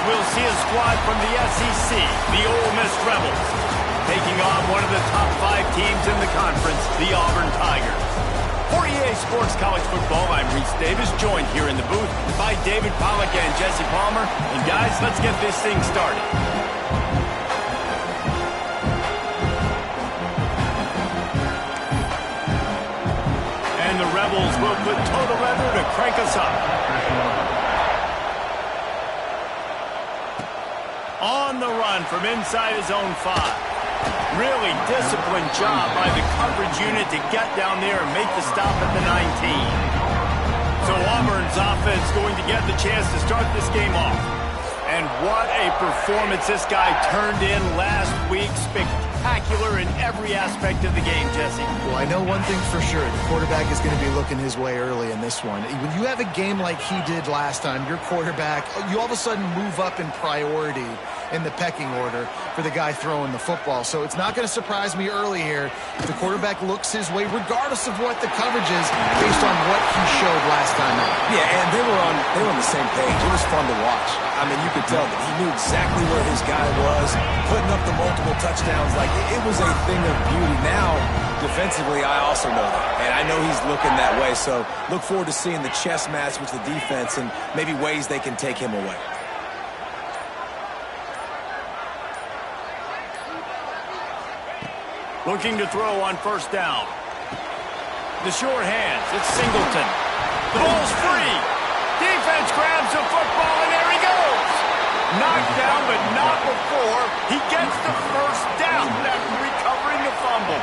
we'll see a squad from the SEC, the Ole Miss Rebels, taking on one of the top 5 teams in the conference, the Auburn Tigers. For EA Sports College Football, I'm Reese Davis, joined here in the booth by David Pollack and Jesse Palmer. And guys, let's get this thing started. And the Rebels will put toe to leather to crank us up. On the run from inside his own 5. Really disciplined job by the coverage unit to get down there and make the stop at the 19. So Auburn's offense going to get the chance to start this game off. And what a performance this guy turned in last week. Spectacular in every aspect of the game, Jesse. Well, I know one thing for sure. The quarterback is going to be looking his way early in this one. When you have a game like he did last time, your quarterback, you all of a sudden move up in priority in the pecking order for the guy throwing the football. So it's not going to surprise me early here if the quarterback looks his way, regardless of what the coverage is, based on what he showed last time out. Yeah, and they were on the same page. It was fun to watch. I mean, you could tell that he knew exactly where his guy was, putting up the multiple touchdowns. Like, it was a thing of beauty. Now, defensively, I also know that. And I know he's looking that way. So look forward to seeing the chess match with the defense and maybe ways they can take him away. Looking to throw on first down. The short hands. It's Singleton. The ball's free. Defense grabs the football, and there he goes. Knocked down, but not before he gets the first down after recovering the fumble.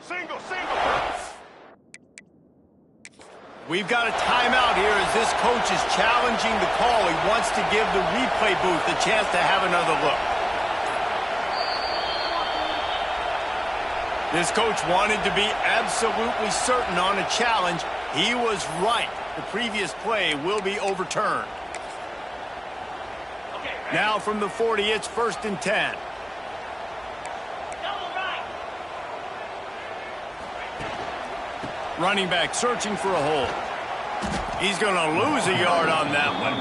Single. We've got a timeout here as this coach is challenging the call. He wants to give the replay booth a chance to have another look. This coach wanted to be absolutely certain on a challenge. He was right. The previous play will be overturned. Now from the 40, it's 1st and 10. Running back searching for a hole. He's going to lose a yard on that one.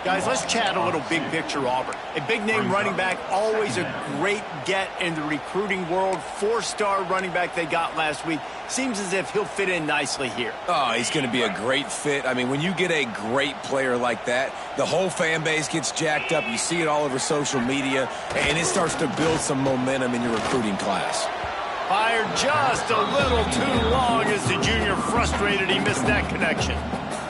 Guys, let's chat a little big picture Auburn. A big-name running back, always a great get in the recruiting world. 4-star running back they got last week. Seems as if he'll fit in nicely here. Oh, he's going to be a great fit. I mean, when you get a great player like that, the whole fan base gets jacked up. You see it all over social media, and it starts to build some momentum in your recruiting class. Fired just a little too long as the junior frustrated he missed that connection.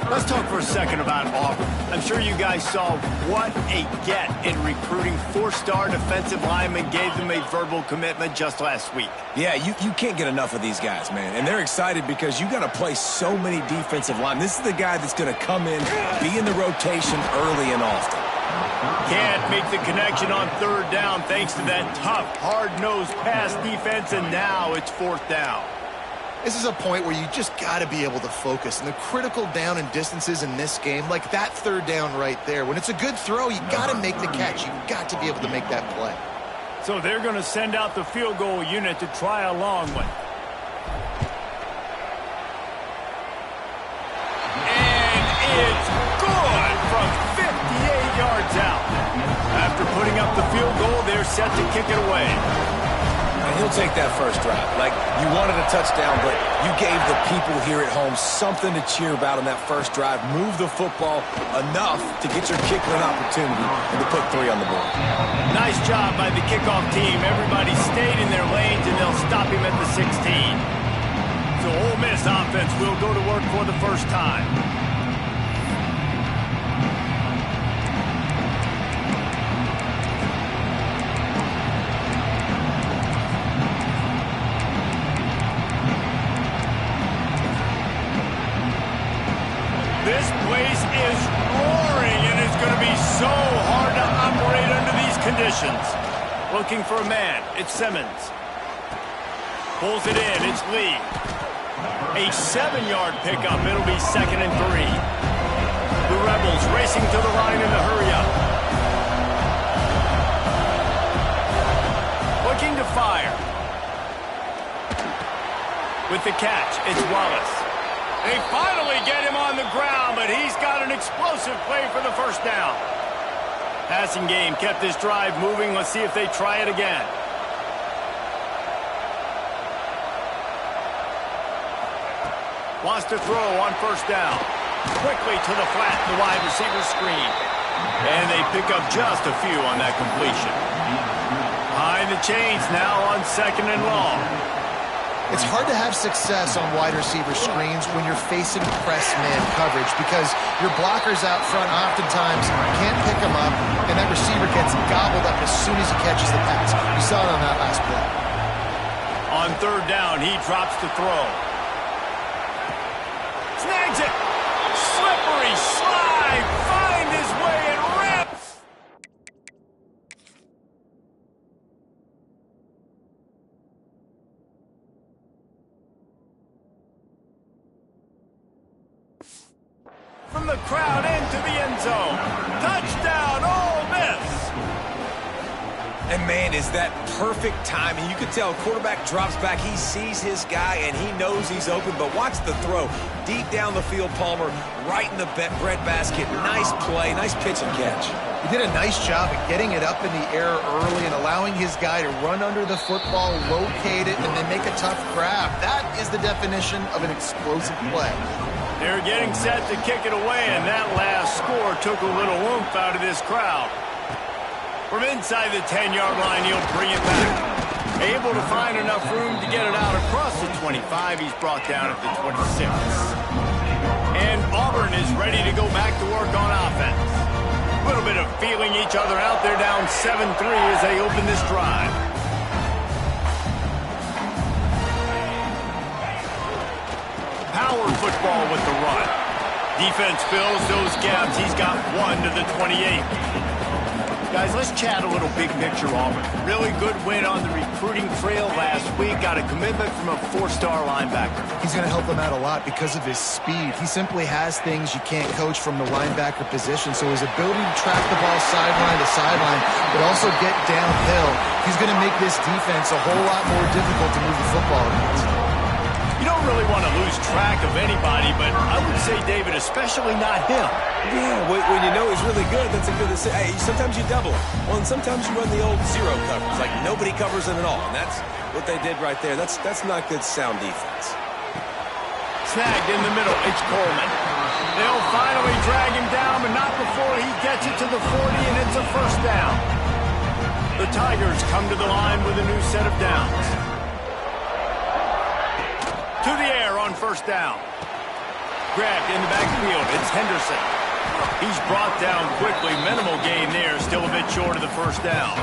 Let's talk for a second about Auburn. I'm sure you guys saw what a get in recruiting. 4-star defensive linemen gave them a verbal commitment just last week. Yeah, you can't get enough of these guys, man. And they're excited because you got to play so many defensive linemen. This is the guy that's going to come in, be in the rotation early and often. Can't make the connection on 3rd down thanks to that tough, hard-nosed pass defense, and now it's 4th down. This is a point where you just got to be able to focus. And the critical down and distances in this game, like that 3rd down right there, when it's a good throw, you got to make the catch. You've got to be able to make that play. So they're going to send out the field goal unit to try a long one. And it's good from 58 yards out. After putting up the field goal, they're set to kick it away. And he'll take that first drive. Like, you wanted a touchdown, but you gave the people here at home something to cheer about on that first drive. Move the football enough to get your kicker an opportunity and to put 3 on the board. Nice job by the kickoff team. Everybody stayed in their lanes, and they'll stop him at the 16. So Ole Miss offense will go to work for the first time. This place is roaring, and it's going to be so hard to operate under these conditions. Looking for a man. It's Simmons. Pulls it in. It's Lee. A 7-yard pickup. It'll be 2nd and 3. The Rebels racing to the line in the hurry-up. fire. With the catch, it's Wallace. They finally get him on the ground, but he's got an explosive play for the first down. Passing game kept this drive moving. Let's see if they try it again. Wants to throw on first down. Quickly to the flat, the wide receiver screen. And they pick up just a few on that completion. Behind the chains now on 2nd and long. It's hard to have success on wide receiver screens when you're facing press man coverage because your blockers out front oftentimes can't pick them up, and that receiver gets gobbled up as soon as he catches the pass. We saw it on that last play. On 3rd down, he drops the throw. Snags it. Slippery slide. Find his way and rips. From the crowd into the end zone. Touchdown, Ole Miss. And, man, is that perfect timing. You can tell quarterback drops back. He sees his guy, and he knows he's open. But watch the throw. Deep down the field, Palmer, right in the breadbasket. Nice play, nice pitch and catch. He did a nice job of getting it up in the air early and allowing his guy to run under the football, locate it, and then make a tough grab. That is the definition of an explosive play. They're getting set to kick it away, and that last score took a little oomph out of this crowd. From inside the 10-yard line, he'll bring it back. Able to find enough room to get it out across the 25. He's brought down at the 26. And Auburn is ready to go back to work on offense. A little bit of feeling each other out. They're down 7-3 as they open this drive. Power football with the run. Defense fills those gaps. He's got 1 to the 28. Guys, let's chat a little big picture Auburn. Really good win on the recruiting trail last week. Got a commitment from a 4-star linebacker. He's going to help them out a lot because of his speed. He simply has things you can't coach from the linebacker position. So his ability to track the ball sideline to sideline, but also get downhill, he's going to make this defense a whole lot more difficult to move the football against. You don't really want to lose track of anybody, but I would say, David, especially not him. Yeah, when you know he's really good, that's a good to say. Hey, sometimes you double him. Well, and sometimes you run the old zero coverage, like nobody covers him at all. And that's what they did right there. That's not good sound defense. Snagged in the middle. It's Coleman. They'll finally drag him down, but not before he gets it to the 40, and it's a first down. The Tigers come to the line with a new set of downs. To the air on first down. Grabbed in the backfield. It's Henderson. He's brought down quickly. Minimal gain there. Still a bit short of the first down.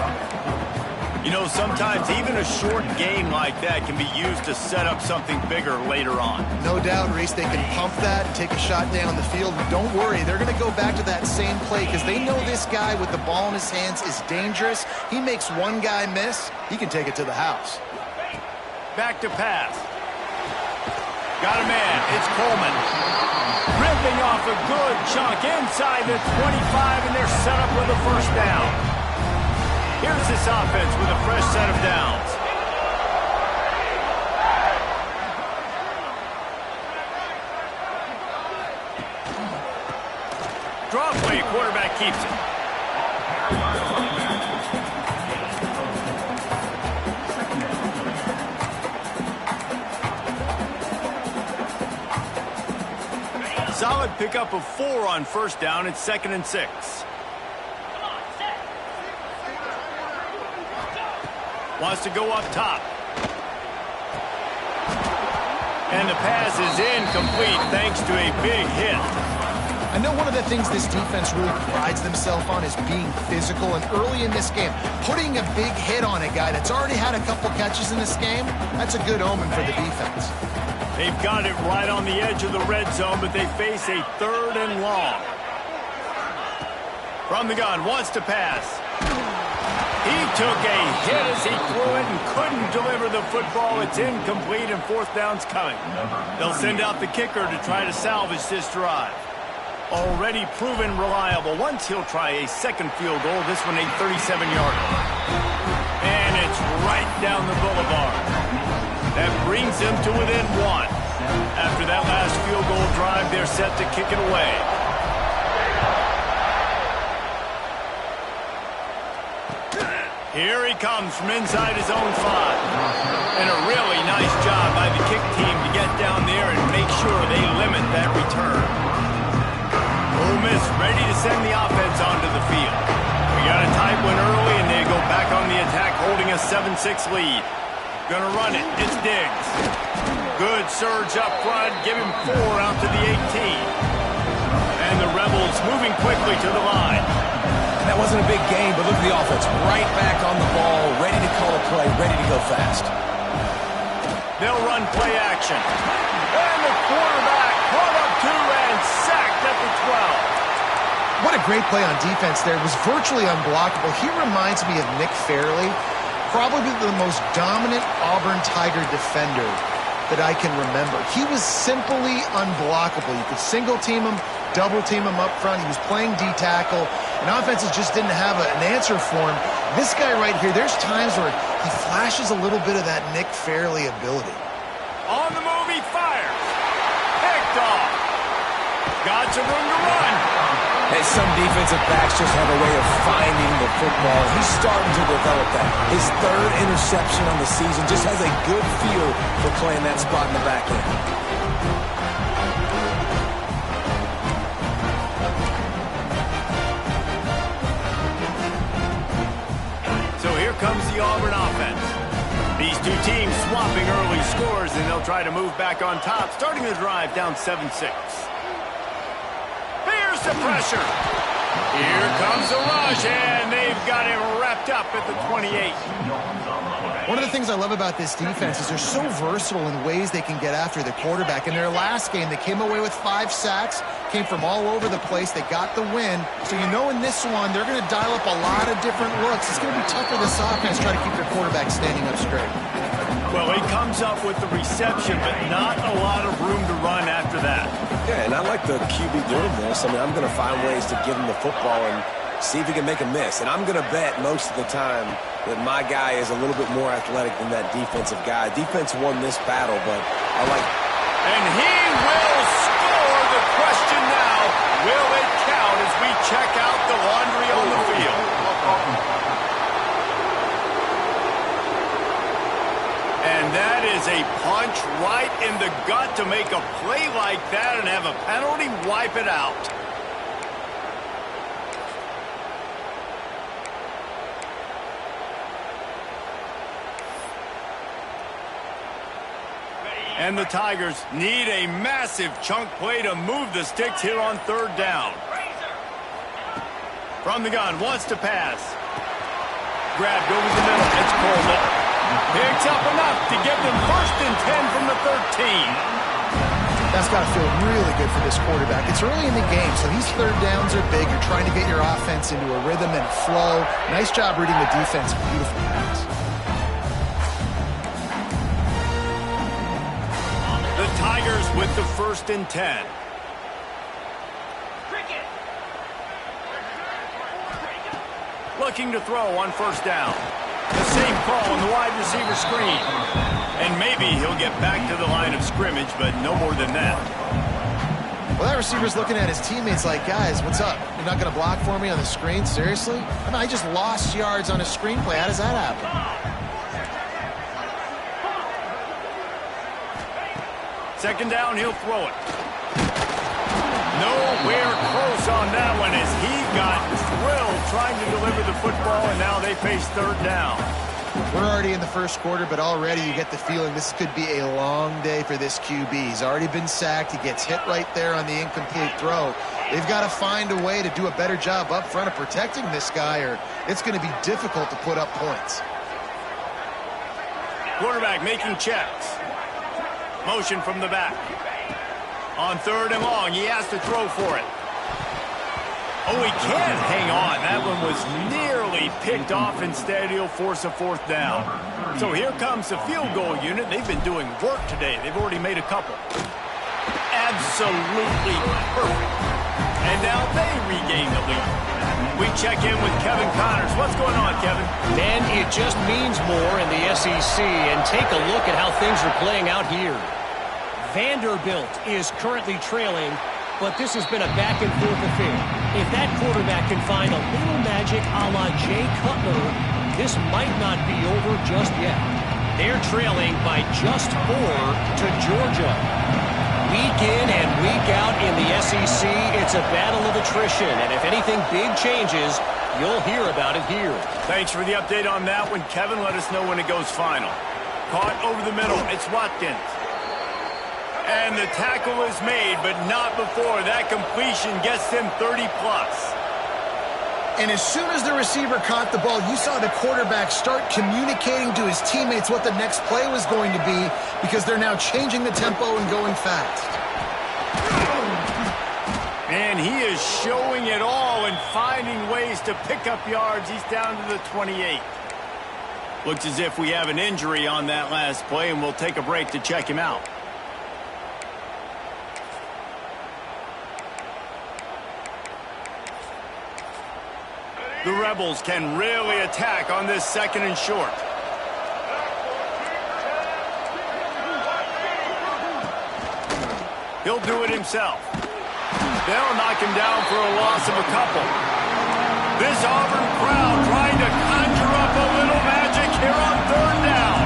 You know, sometimes even a short gain like that can be used to set up something bigger later on. No doubt, Reese, they can pump that and take a shot down the field. And don't worry, they're going to go back to that same play because they know this guy with the ball in his hands is dangerous. He makes one guy miss, he can take it to the house. Back to pass. Got a man. It's Coleman. Ripping off a good chunk inside the 25, and they're set up with a first down. Here's this offense with a fresh set of downs. Draw play. Quarterback keeps it. Solid pickup of 4 on first down. It's 2nd and 6. Wants to go up top. And the pass is incomplete thanks to a big hit. I know one of the things this defense really prides themselves on is being physical, and early in this game, putting a big hit on a guy that's already had a couple catches in this game, that's a good omen for the defense. They've got it right on the edge of the red zone, but they face a 3rd and long. From the gun, wants to pass. He took a hit as he threw it and couldn't deliver the football. It's incomplete, and 4th down's coming. They'll send out the kicker to try to salvage this drive. Already proven reliable. Once he'll try a second field goal. This one a 37-yarder. And it's right down the boulevard. That brings them to within one. After that last field goal drive, they're set to kick it away. Here he comes from inside his own 5. And a really nice job by the kick team to get down there and make sure they limit that return. Ole Miss ready to send the offense onto the field. We got a tight one early, and they go back on the attack, holding a 7-6 lead. Gonna run it. It's Diggs. Good surge up front. Give him 4 out to the 18. And the Rebels moving quickly to the line. That wasn't a big game, but look at the offense. Right back on the ball, ready to call a play, ready to go fast. They'll run play action. And the quarterback caught up 2 and sacked at the 12. What a great play on defense there. It was virtually unblockable. He reminds me of Nick Fairley, probably the most dominant Auburn Tiger defender that I can remember. He was simply unblockable. You could single team him, double team him up front. He was playing D-tackle, and offenses just didn't have an answer for him. This guy right here, there's times where he flashes a little bit of that Nick Fairley ability. On the move, he fires. Picked off. Got some room to run. Hey, some defensive backs just have a way of finding the football. He's starting to develop that. His 3rd interception on the season, just has a good feel for playing that spot in the back end. So here comes the Auburn offense. These two teams swapping early scores, and they'll try to move back on top, starting the drive down 7-6. Here's the pressure. Here comes the rush, and they've got him wrapped up at the 28. One of the things I love about this defense is they're so versatile in ways they can get after the quarterback. In their last game, they came away with 5 sacks, came from all over the place. They got the win. So you know in this one, they're going to dial up a lot of different looks. It's going to be tough for this offense trying to keep their quarterback standing up straight. Well, he comes up with the reception, but not a lot of room to run after that. Yeah, and I like the QB doing this. I mean, I'm going to find ways to give him the football and see if he can make a miss. And I'm going to bet most of the time that my guy is a little bit more athletic than that defensive guy. Defense won this battle, but I like... And he will score. The question now, will it count as we check out the laundry on the field? And that is a punch right in the gut to make a play like that and have a penalty wipe it out. And the Tigers need a massive chunk play to move the sticks here on 3rd down. From the gun, wants to pass. Grabbed over the middle, it's Coleman. Picks up enough to give them 1st and 10 from the 13. That's got to feel really good for this quarterback. It's early in the game, so these 3rd downs are big. You're trying to get your offense into a rhythm and flow. Nice job reading the defense. Beautiful pass. The Tigers with the 1st and 10. Looking to throw on 1st down. The same call on the wide receiver screen. And maybe he'll get back to the line of scrimmage, but no more than that. Well, that receiver's looking at his teammates like, guys, what's up? You're not going to block for me on the screen? Seriously? I mean, I just lost yards on a screenplay. How does that happen? Second down, he'll throw it. Nowhere close on that one as he got thrilled trying to deliver the football, and now they face 3rd down. We're already in the 1st quarter, but already you get the feeling this could be a long day for this QB. He's already been sacked. He gets hit right there on the incomplete throw. They've got to find a way to do a better job up front of protecting this guy, or it's going to be difficult to put up points. Quarterback making checks. Motion from the back. On 3rd and long, he has to throw for it. Oh, he can't hang on. That one was nearly picked off. Instead, he'll force a 4th down. So here comes the field goal unit. They've been doing work today. They've already made a couple. Absolutely perfect. And now they regain the lead. We check in with Kevin Connors. What's going on, Kevin? Man, it just means more in the SEC. And take a look at how things are playing out here. Vanderbilt is currently trailing, but this has been a back-and-forth affair. If that quarterback can find a little magic a la Jay Cutler, this might not be over just yet. They're trailing by just 4 to Georgia. Week in and week out in the SEC, it's a battle of attrition. And if anything big changes, you'll hear about it here. Thanks for the update on that one, Kevin. Let us know when it goes final. Caught over the middle. It's Watkins. And the tackle is made, but not before that completion gets them 30-plus. And as soon as the receiver caught the ball, you saw the quarterback start communicating to his teammates what the next play was going to be because they're now changing the tempo and going fast. And he is showing it all and finding ways to pick up yards. He's down to the 28. Looks as if we have an injury on that last play, and we'll take a break to check him out. The Rebels can really attack on this 2nd and short. He'll do it himself. They'll knock him down for a loss of a couple. This Auburn crowd trying to conjure up a little magic here on 3rd down.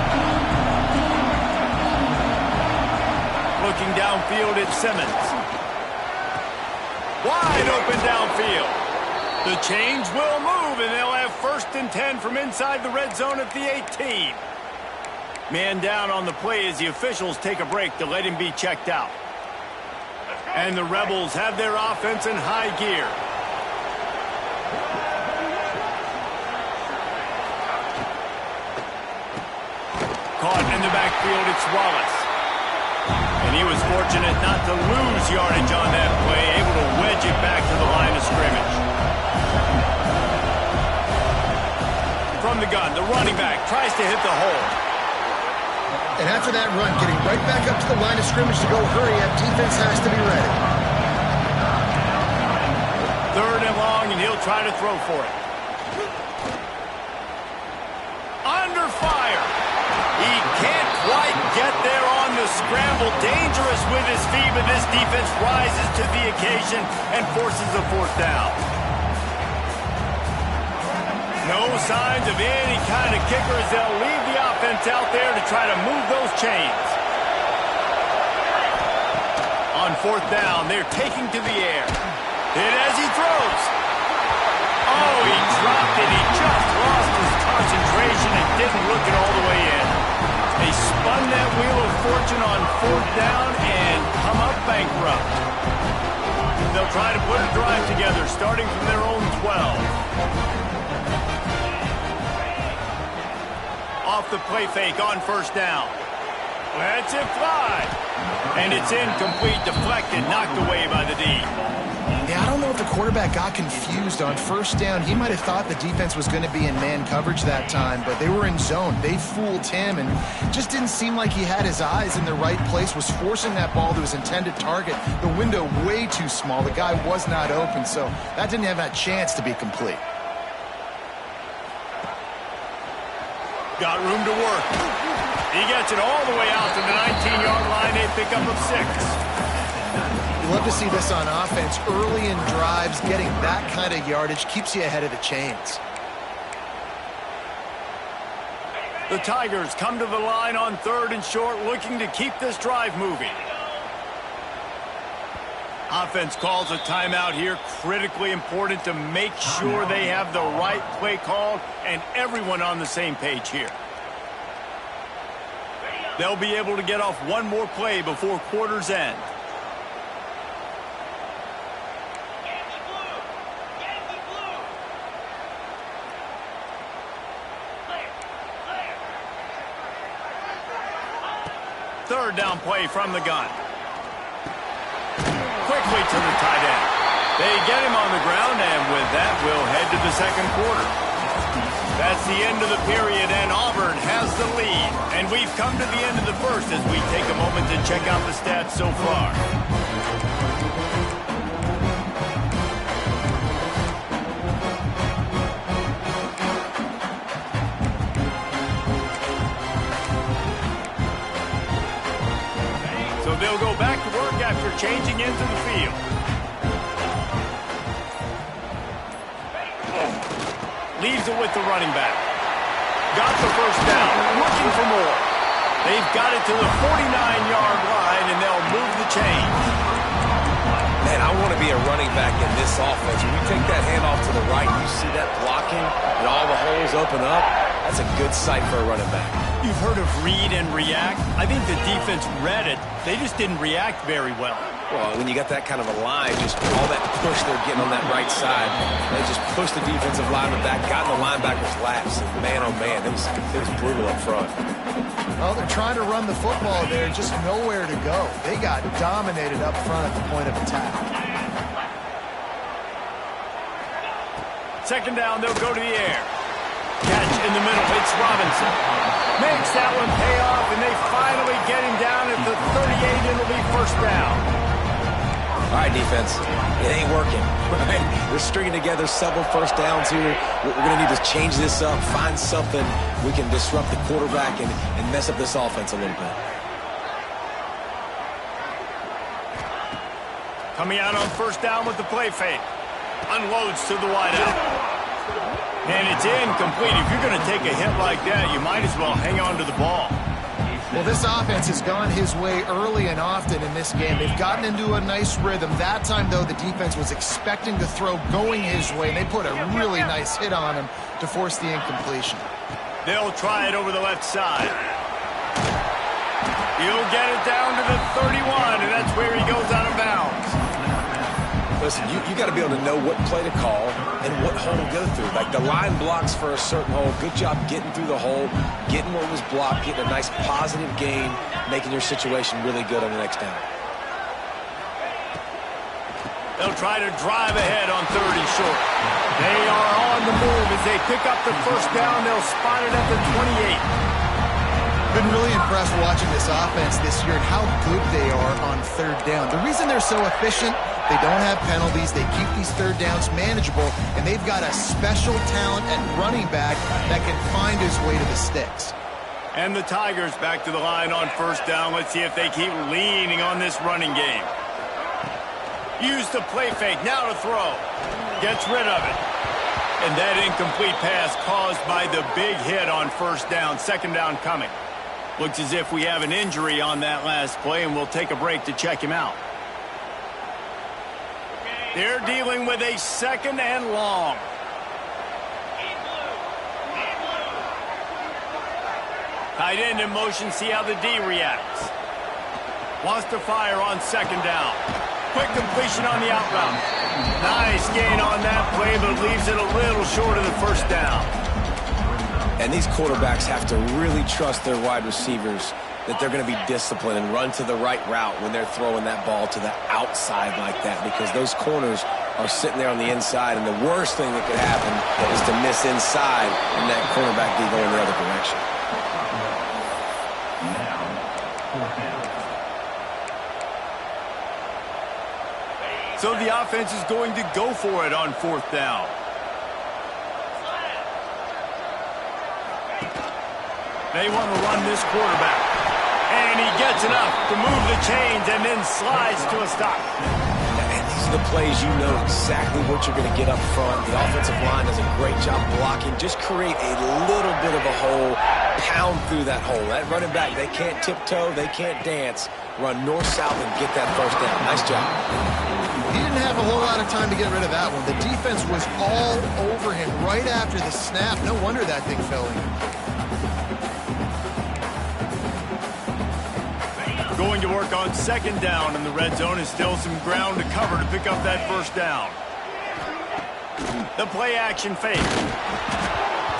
Looking downfield at Simmons. Wide open downfield. The chains will move, and they'll have 1st and 10 from inside the red zone at the 18. Man down on the play as the officials take a break to let him be checked out. And the Rebels have their offense in high gear. Caught in the backfield, it's Wallace. And he was fortunate not to lose yardage on that play, able to wedge it back to the line of scrimmage. From the gun, the running back tries to hit the hole. And after that run, getting right back up to the line of scrimmage to go hurry up, defense has to be ready. 3rd and long, and he'll try to throw for it. Under fire. He can't quite get there on the scramble. Dangerous with his feet, but this defense rises to the occasion and forces a 4th down. No signs of any kind of kicker as they'll leave the offense out there to try to move those chains. On 4th down, they're taking to the air. Hit as he throws. Oh, he dropped it. He just lost his concentration and didn't look it all the way in. They spun that wheel of fortune on 4th down and come up bankrupt. They'll try to put a drive together starting from their own 12. Off the play fake on 1st down. Lets it fly. And it's incomplete, deflected, knocked away by the D. Yeah, I don't know if the quarterback got confused on 1st down. He might have thought the defense was going to be in man coverage that time, but they were in zone. They fooled him and just didn't seem like he had his eyes in the right place, was forcing that ball to his intended target. The window way too small. The guy was not open, so that didn't have that chance to be complete. Got room to work. He gets it all the way out to the 19-yard line. A pickup of 6. You love to see this on offense. Early in drives, getting that kind of yardage keeps you ahead of the chains. The Tigers come to the line on 3rd and short, looking to keep this drive moving. Offense calls a timeout here. Critically important to make sure they have the right play called and everyone on the same page here. They'll be able to get off one more play before quarter's end. Third down play from the gun. Quickly to the tight end. They get him on the ground, and with that, we'll head to the 2nd quarter. That's the end of the period, and Auburn has the lead. And we've come to the end of the 1st as we take a moment to check out the stats so far. changing into the field. Leaves it with the running back. Got the first down, looking for more. They've got it to the 49-yard line, and they'll move the chains. Man, I want to be a running back in this offense. When you take that handoff to the right, you see that blocking, and all the holes open up. That's a good sight for a running back. You've heard of read and react. I think the defense read it. They just didn't react very well. Well, when you got that kind of a line, just all that push they're getting on that right side, they just pushed the defensive lineman back, got in the linebacker's laps. And man, oh man, it was brutal up front. Well, they're trying to run the football there, just nowhere to go. They got dominated up front at the point of attack. Second down, they'll go to the air. Catch in the middle, it's Robinson. Makes that one pay off, and they finally get him down at the 38, and it'll be first down. All right, defense, it ain't working. Right? We're stringing together several first downs here. We're going to need to change this up, find something we can disrupt the quarterback and mess up this offense a little bit. Coming out on first down with the play fake. Unloads to the wideout. And it's incomplete. If you're going to take a hit like that, you might as well hang on to the ball. Well, this offense has gone his way early and often in this game. They've gotten into a nice rhythm. That time, though, the defense was expecting the throw going his way, and they put a really nice hit on him to force the incompletion. They'll try it over the left side. He'll get it down to the 31, and that's where he goes out of bounds. Listen, you got to be able to know what play to call and what hole to go through. Like the line blocks for a certain hole. Good job getting through the hole, getting what was blocked, getting a nice positive gain, making your situation really good on the next down. They'll try to drive ahead on third and short. They are on the move as they pick up the first down. They'll spot it at the 28. Been really impressed watching this offense this year and how good they are on third down. The reason they're so efficient, they don't have penalties, they keep these third downs manageable, and they've got a special talent at running back that can find his way to the sticks. And the Tigers back to the line on first down. Let's see if they keep leaning on this running game. Use the play fake, now to throw. Gets rid of it. And that incomplete pass caused by the big hit on first down. Second down coming. Looks as if we have an injury on that last play, and we'll take a break to check him out. They're dealing with a second and long. Tight end in motion, see how the D reacts. Wants to fire on second down. Quick completion on the out route. Nice gain on that play, but leaves it a little short of the first down. And these quarterbacks have to really trust their wide receivers that they're going to be disciplined and run to the right route when they're throwing that ball to the outside like that, because those corners are sitting there on the inside, and the worst thing that could happen is to miss inside and that cornerback be going the other direction. So the offense is going to go for it on fourth down. They want to run this quarterback. And he gets enough to move the chains and then slides to a stop. And these are the plays you know exactly what you're going to get up front. The offensive line does a great job blocking. Just create a little bit of a hole, pound through that hole. That running back, they can't tiptoe, they can't dance. Run north-south and get that first down. Nice job. He didn't have a whole lot of time to get rid of that one. The defense was all over him right after the snap. No wonder that thing fell in. Going to work on second down in the red zone, and still some ground to cover to pick up that first down. The play action fake.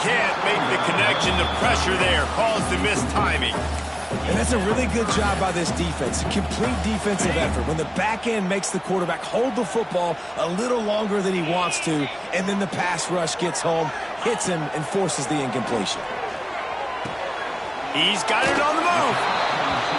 Can't make the connection. The pressure there caused the missed timing. And that's a really good job by this defense. A complete defensive effort. When the back end makes the quarterback hold the football a little longer than he wants to, and then the pass rush gets home, hits him, and forces the incompletion. He's got it on the move.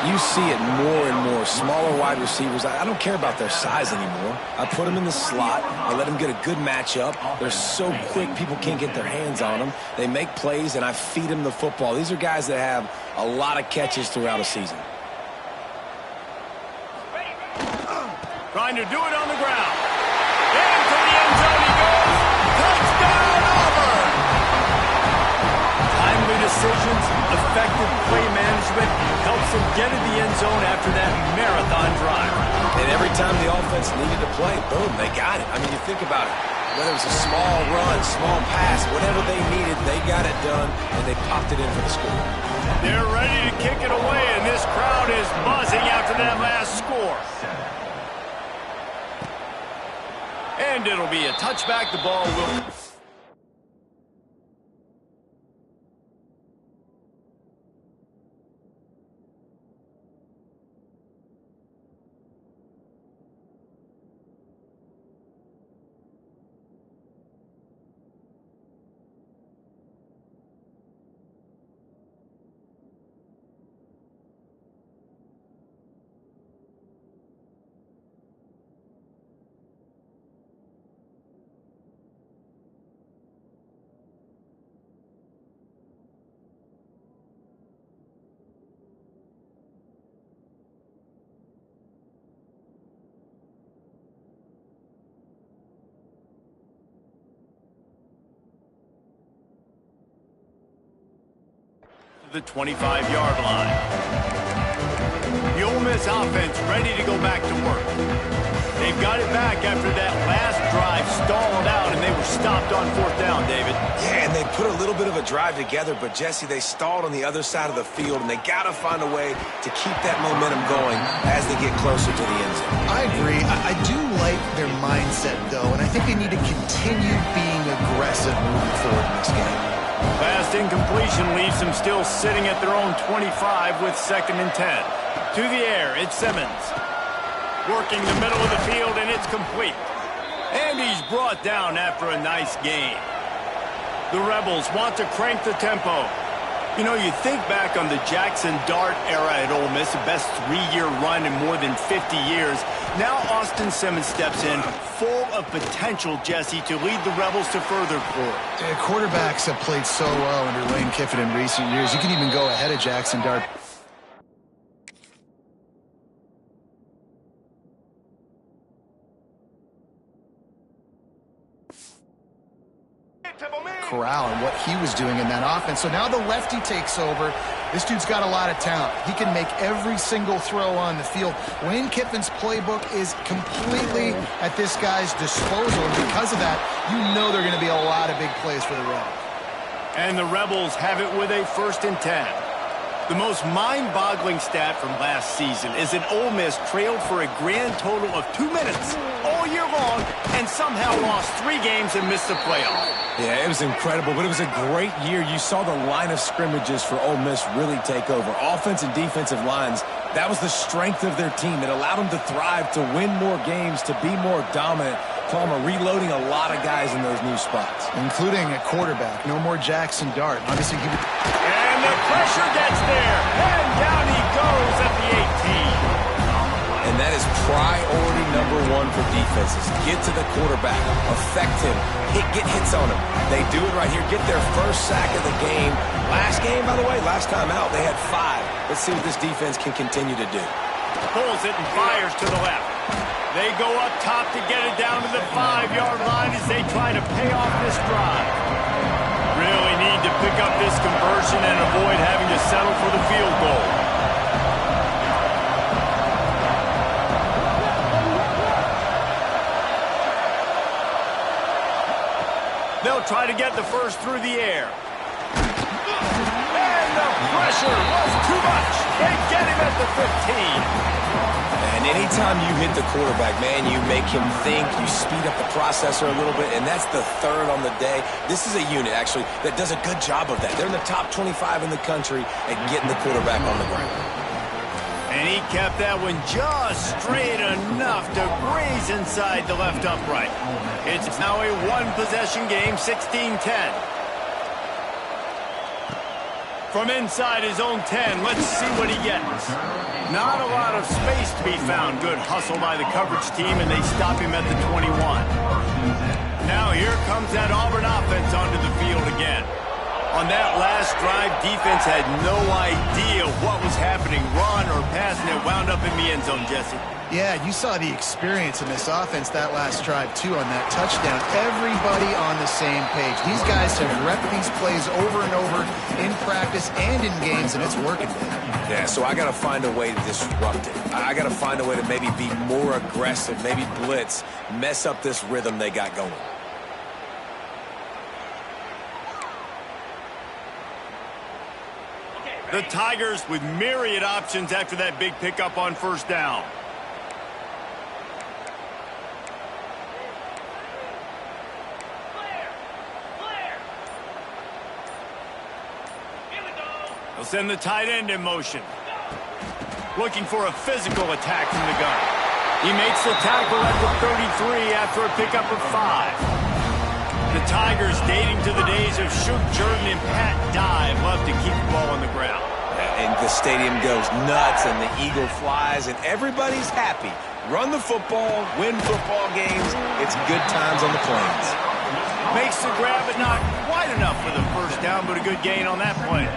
You see it more and more. Smaller wide receivers, I don't care about their size anymore. I put them in the slot. I let them get a good matchup. They're so quick, people can't get their hands on them. They make plays, and I feed them the football. These are guys that have a lot of catches throughout a season. Trying to do it on the ground. Into the end zone he goes. Touchdown, Auburn! Timely decisions, effective play management helps him get in the end zone after that marathon drive. And every time the offense needed to play, boom, they got it. I mean, you think about it. Whether it was a small run, small pass, whatever they needed, they got it done, and they popped it in for the score. They're ready to kick it away, and this crowd is buzzing after that last score. And it'll be a touchback. The ball will... the 25-yard line. The Ole Miss offense ready to go back to work. They've got it back after that last drive stalled out, and they were stopped on fourth down, David. Yeah, and they put a little bit of a drive together, but, Jesse, they stalled on the other side of the field, and they got to find a way to keep that momentum going as they get closer to the end zone. I agree. I do like their mindset, though, and I think they need to continue being aggressive moving forward in this game. Fast incompletion leaves them still sitting at their own 25 with 2nd and 10. To the air, it's Simmons. Working the middle of the field, and it's complete. And he's brought down after a nice gain. The Rebels want to crank the tempo. You know, you think back on the Jackson Dart era at Ole Miss, the best 3-year run in more than 50 years. Now Austin Simmons steps in, full of potential, Jesse, to lead the Rebels to further glory. Quarterbacks have played so well under Lane Kiffin in recent years. You can even go ahead of Jackson Dart. Corral and what he was doing in that offense. So now the lefty takes over. This dude's got a lot of talent. He can make every single throw on the field. Lane Kiffin's playbook is completely at this guy's disposal. And because of that, you know there are going to be a lot of big plays for the Rebels. And the Rebels have it with a 1st and 10. The most mind-boggling stat from last season is that Ole Miss trailed for a grand total of 2 minutes all year long and somehow lost 3 games and missed the playoff. Yeah, it was incredible, but it was a great year. You saw the line of scrimmages for Ole Miss really take over. Offense and defensive lines, that was the strength of their team. It allowed them to thrive, to win more games, to be more dominant. Palmer reloading a lot of guys in those new spots. Including a quarterback. No more Jackson Dart. Obviously, he... And the pressure gets there. And down he goes at the 18. And that is priority number 1 for defenses. Get to the quarterback. Affect him. Get hits on him. They do it right here. Get their first sack of the game. Last game, by the way, last time out, they had 5. Let's see what this defense can continue to do. Pulls it and fires to the left. They go up top to get it down to the 5-yard line as they try to pay off this drive. Really need to pick up this conversion and avoid having to settle for the field goal. They'll try to get the first through the air. And the pressure was too much. They get him at the 15. And anytime you hit the quarterback, man, you make him think, you speed up the processor a little bit, and that's the 3rd on the day. This is a unit, actually, that does a good job of that. They're in the top 25 in the country at getting the quarterback on the ground. And he kept that one just straight enough to graze inside the left upright. It's now a 1-possession game, 16-10. From inside his own 10, let's see what he gets. Not a lot of space to be found. Good hustle by the coverage team, and they stop him at the 21. Now here comes that Auburn offense onto the field again. On that last drive, defense had no idea what was happening, run or pass, and it wound up in the end zone, Jesse. Yeah, you saw the experience in this offense that last drive, too, on that touchdown. Everybody on the same page. These guys have repped these plays over and over in practice and in games, and it's working. Yeah, so I got to find a way to disrupt it. I got to find a way to maybe be more aggressive, maybe blitz, mess up this rhythm they got going. The Tigers with myriad options after that big pickup on first down. They'll send the tight end in motion. Looking for a physical attack from the gun. He makes the tackle at the 33 after a pickup of 5. The Tigers, dating to the days of Shook Jordan and Pat Dye, love to keep the ball on the ground. And the stadium goes nuts, and the eagle flies, and everybody's happy. Run the football, win football games. It's good times on the plains. Makes the grab, but not quite enough for the first down, but a good gain on that play.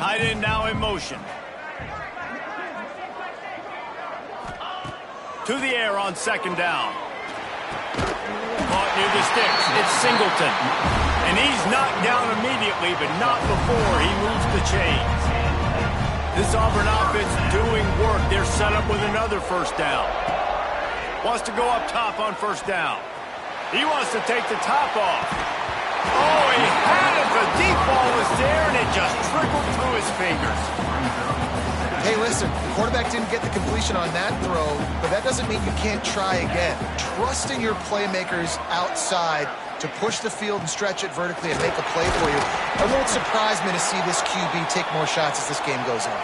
Tight end now in motion. To the air on second down. Caught near the sticks. It's Singleton. And he's knocked down immediately, but not before he moves the chains. This Auburn offense doing work. They're set up with another first down. Wants to go up top on first down. He wants to take the top off. Oh, he had it. The deep ball was there, and it just trickled through his fingers. Hey, listen, the quarterback didn't get the completion on that throw, but that doesn't mean you can't try again. Trusting your playmakers outside to push the field and stretch it vertically and make a play for you. It won't surprise me to see this QB take more shots as this game goes on.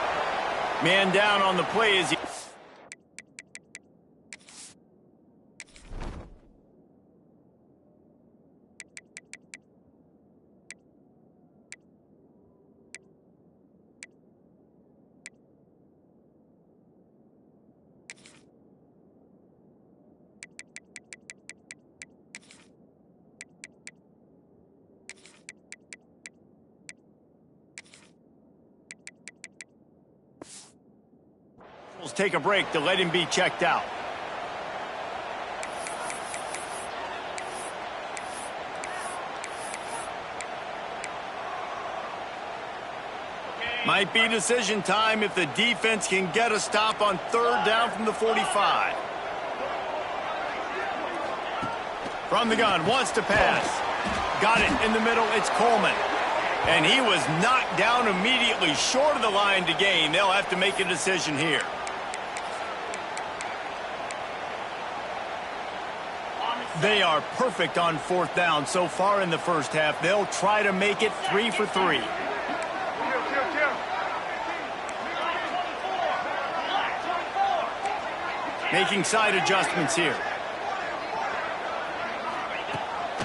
Man down on the play as he... take a break to let him be checked out. Might be decision time if the defense can get a stop on third down from the 45. From the gun, wants to pass. Got it in the middle, it's Coleman. And he was knocked down immediately short of the line to gain. They'll have to make a decision here. They are perfect on fourth down so far in the first half. They'll try to make it 3 for 3. Making side adjustments here.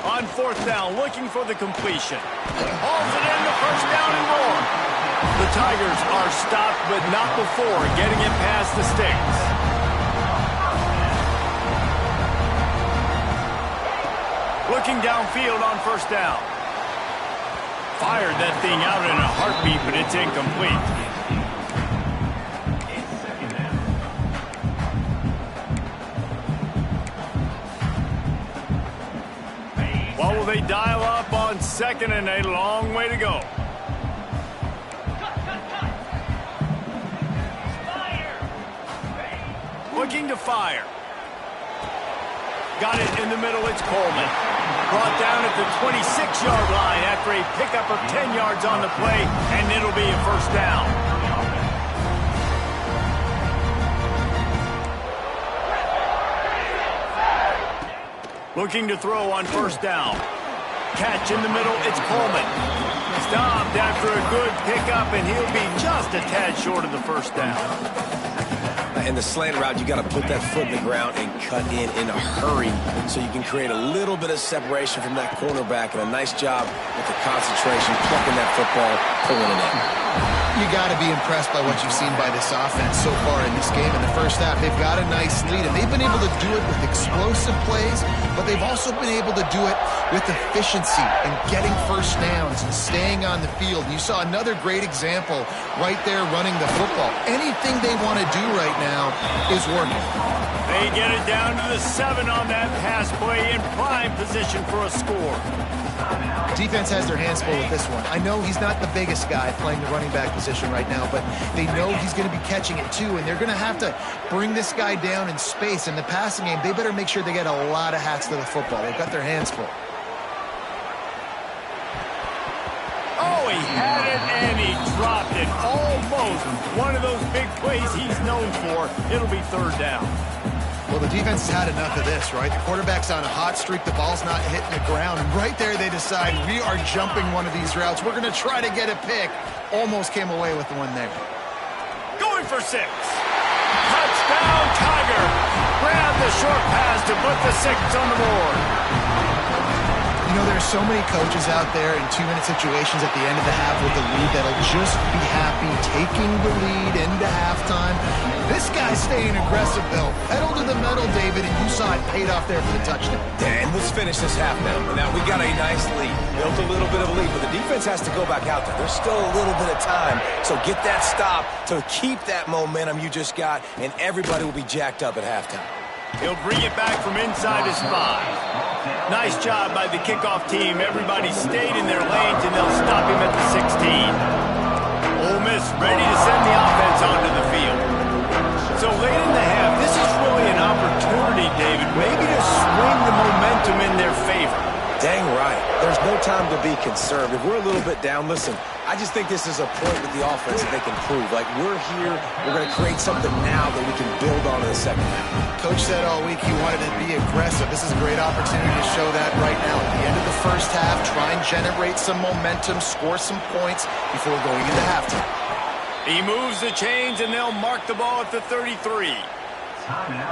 On fourth down, looking for the completion. Hauls it in, the first down and more. The Tigers are stopped, but not before getting it past the sticks. Looking downfield on first down. Fired that thing out in a heartbeat, but it's incomplete. What will they dial up on second, and a long way to go? Looking to fire. Got it in the middle, it's Coleman. Brought down at the 26-yard line after a pickup of 10 yards on the play, and it'll be a first down. Looking to throw on first down. Catch in the middle, it's Coleman. Stopped after a good pickup, and he'll be just a tad short of the first down. In the slant route, you got to put that foot in the ground and cut in a hurry so you can create a little bit of separation from that cornerback, and a nice job with the concentration, plucking that football, pulling it in. You got to be impressed by what you've seen by this offense so far in this game. In the first half, they've got a nice lead, and they've been able to do it with explosive plays, but they've also been able to do it with efficiency and getting first downs and staying on the field. You saw another great example right there running the football. Anything they want to do right now is working. They get it down to the 7 on that pass play in prime position for a score. Defense has their hands full with this one. I know he's not the biggest guy playing the running back position right now, but they know he's going to be catching it too, and they're going to have to bring this guy down in space. In the passing game, they better make sure they get a lot of hats to the football. They've got their hands full. Oh, he had it, and he dropped it. Almost one of those big plays he's known for. It'll be third down. Well, the defense has had enough of this, right? The quarterback's on a hot streak. The ball's not hitting the ground. And right there, they decide, we are jumping one of these routes. We're going to try to get a pick. Almost came away with the one there. Going for 6. Touchdown, Tiger. Grab the short pass to put the 6 on the board. You know, there's so many coaches out there in 2-minute situations at the end of the half with the lead that'll just be happy taking the lead into halftime. This guy's staying aggressive, though. Pedal to the metal, David, and you saw it paid off there for the touchdown. Dan, let's finish this half now. Now, we got a nice lead. Built a little bit of a lead, but the defense has to go back out there. There's still a little bit of time, so get that stop to keep that momentum you just got, and everybody will be jacked up at halftime. He'll bring it back from inside his 5. Nice job by the kickoff team. Everybody stayed in their lanes, and they'll stop him at the 16. Ole Miss ready to send the offense onto the field. So late in the half, this is really an opportunity, David, maybe to swing the momentum in their favor. Dang right. There's no time to be conservative. We're a little bit down. Listen, I just think this is a point with the offense that they can prove. Like, we're here, we're going to create something now that we can build on in the second half. Coach said all week he wanted to be aggressive. This is a great opportunity to show that right now. At the end of the first half, try and generate some momentum, score some points before going into halftime. He moves the chains, and they'll mark the ball at the 33.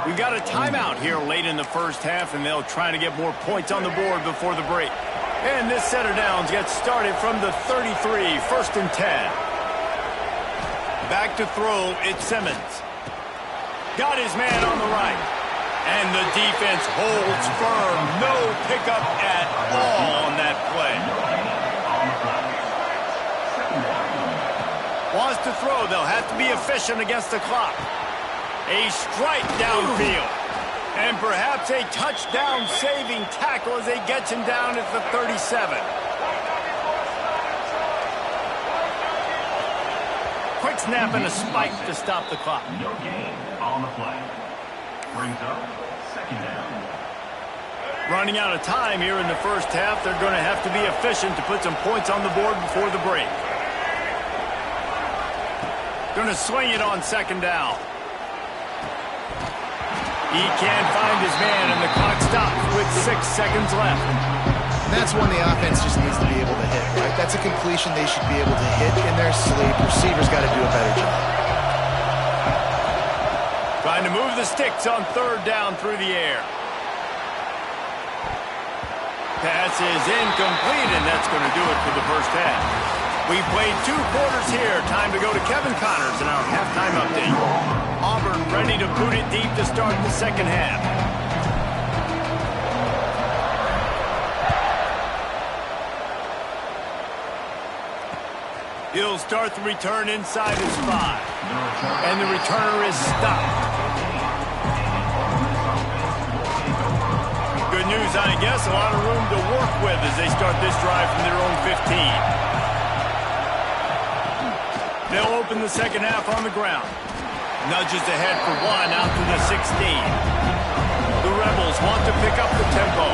We've got a timeout here late in the first half, and they'll try to get more points on the board before the break. And this set of downs gets started from the 33, 1st and 10. Back to throw, it's Simmons. Got his man on the right. And the defense holds firm. No pickup at all on that play. Wants to throw. They'll have to be efficient against the clock. A strike downfield. And perhaps a touchdown-saving tackle as they get him down at the 37. Quick snap and a spike to stop the clock. No gain on the play. Brings up second down. Running out of time here in the first half, they're going to have to be efficient to put some points on the board before the break. Going to swing it on second down. He can't find his man, and the clock stops with 6 seconds left. And that's when the offense just needs to be able to hit, right? That's a completion they should be able to hit in their sleep. Receivers got to do a better job. Trying to move the sticks on third down through the air. Pass is incomplete, and that's going to do it for the first half. We played 2 quarters here. Time to go to Kevin Connors in our halftime update. Auburn ready to boot it deep to start the second half. He'll start the return inside his 5. And the returner is stopped. Good news, I guess. A lot of room to work with as they start this drive from their own 15. They'll open the second half on the ground. Nudges ahead for 1 out to the 16. The Rebels want to pick up the tempo.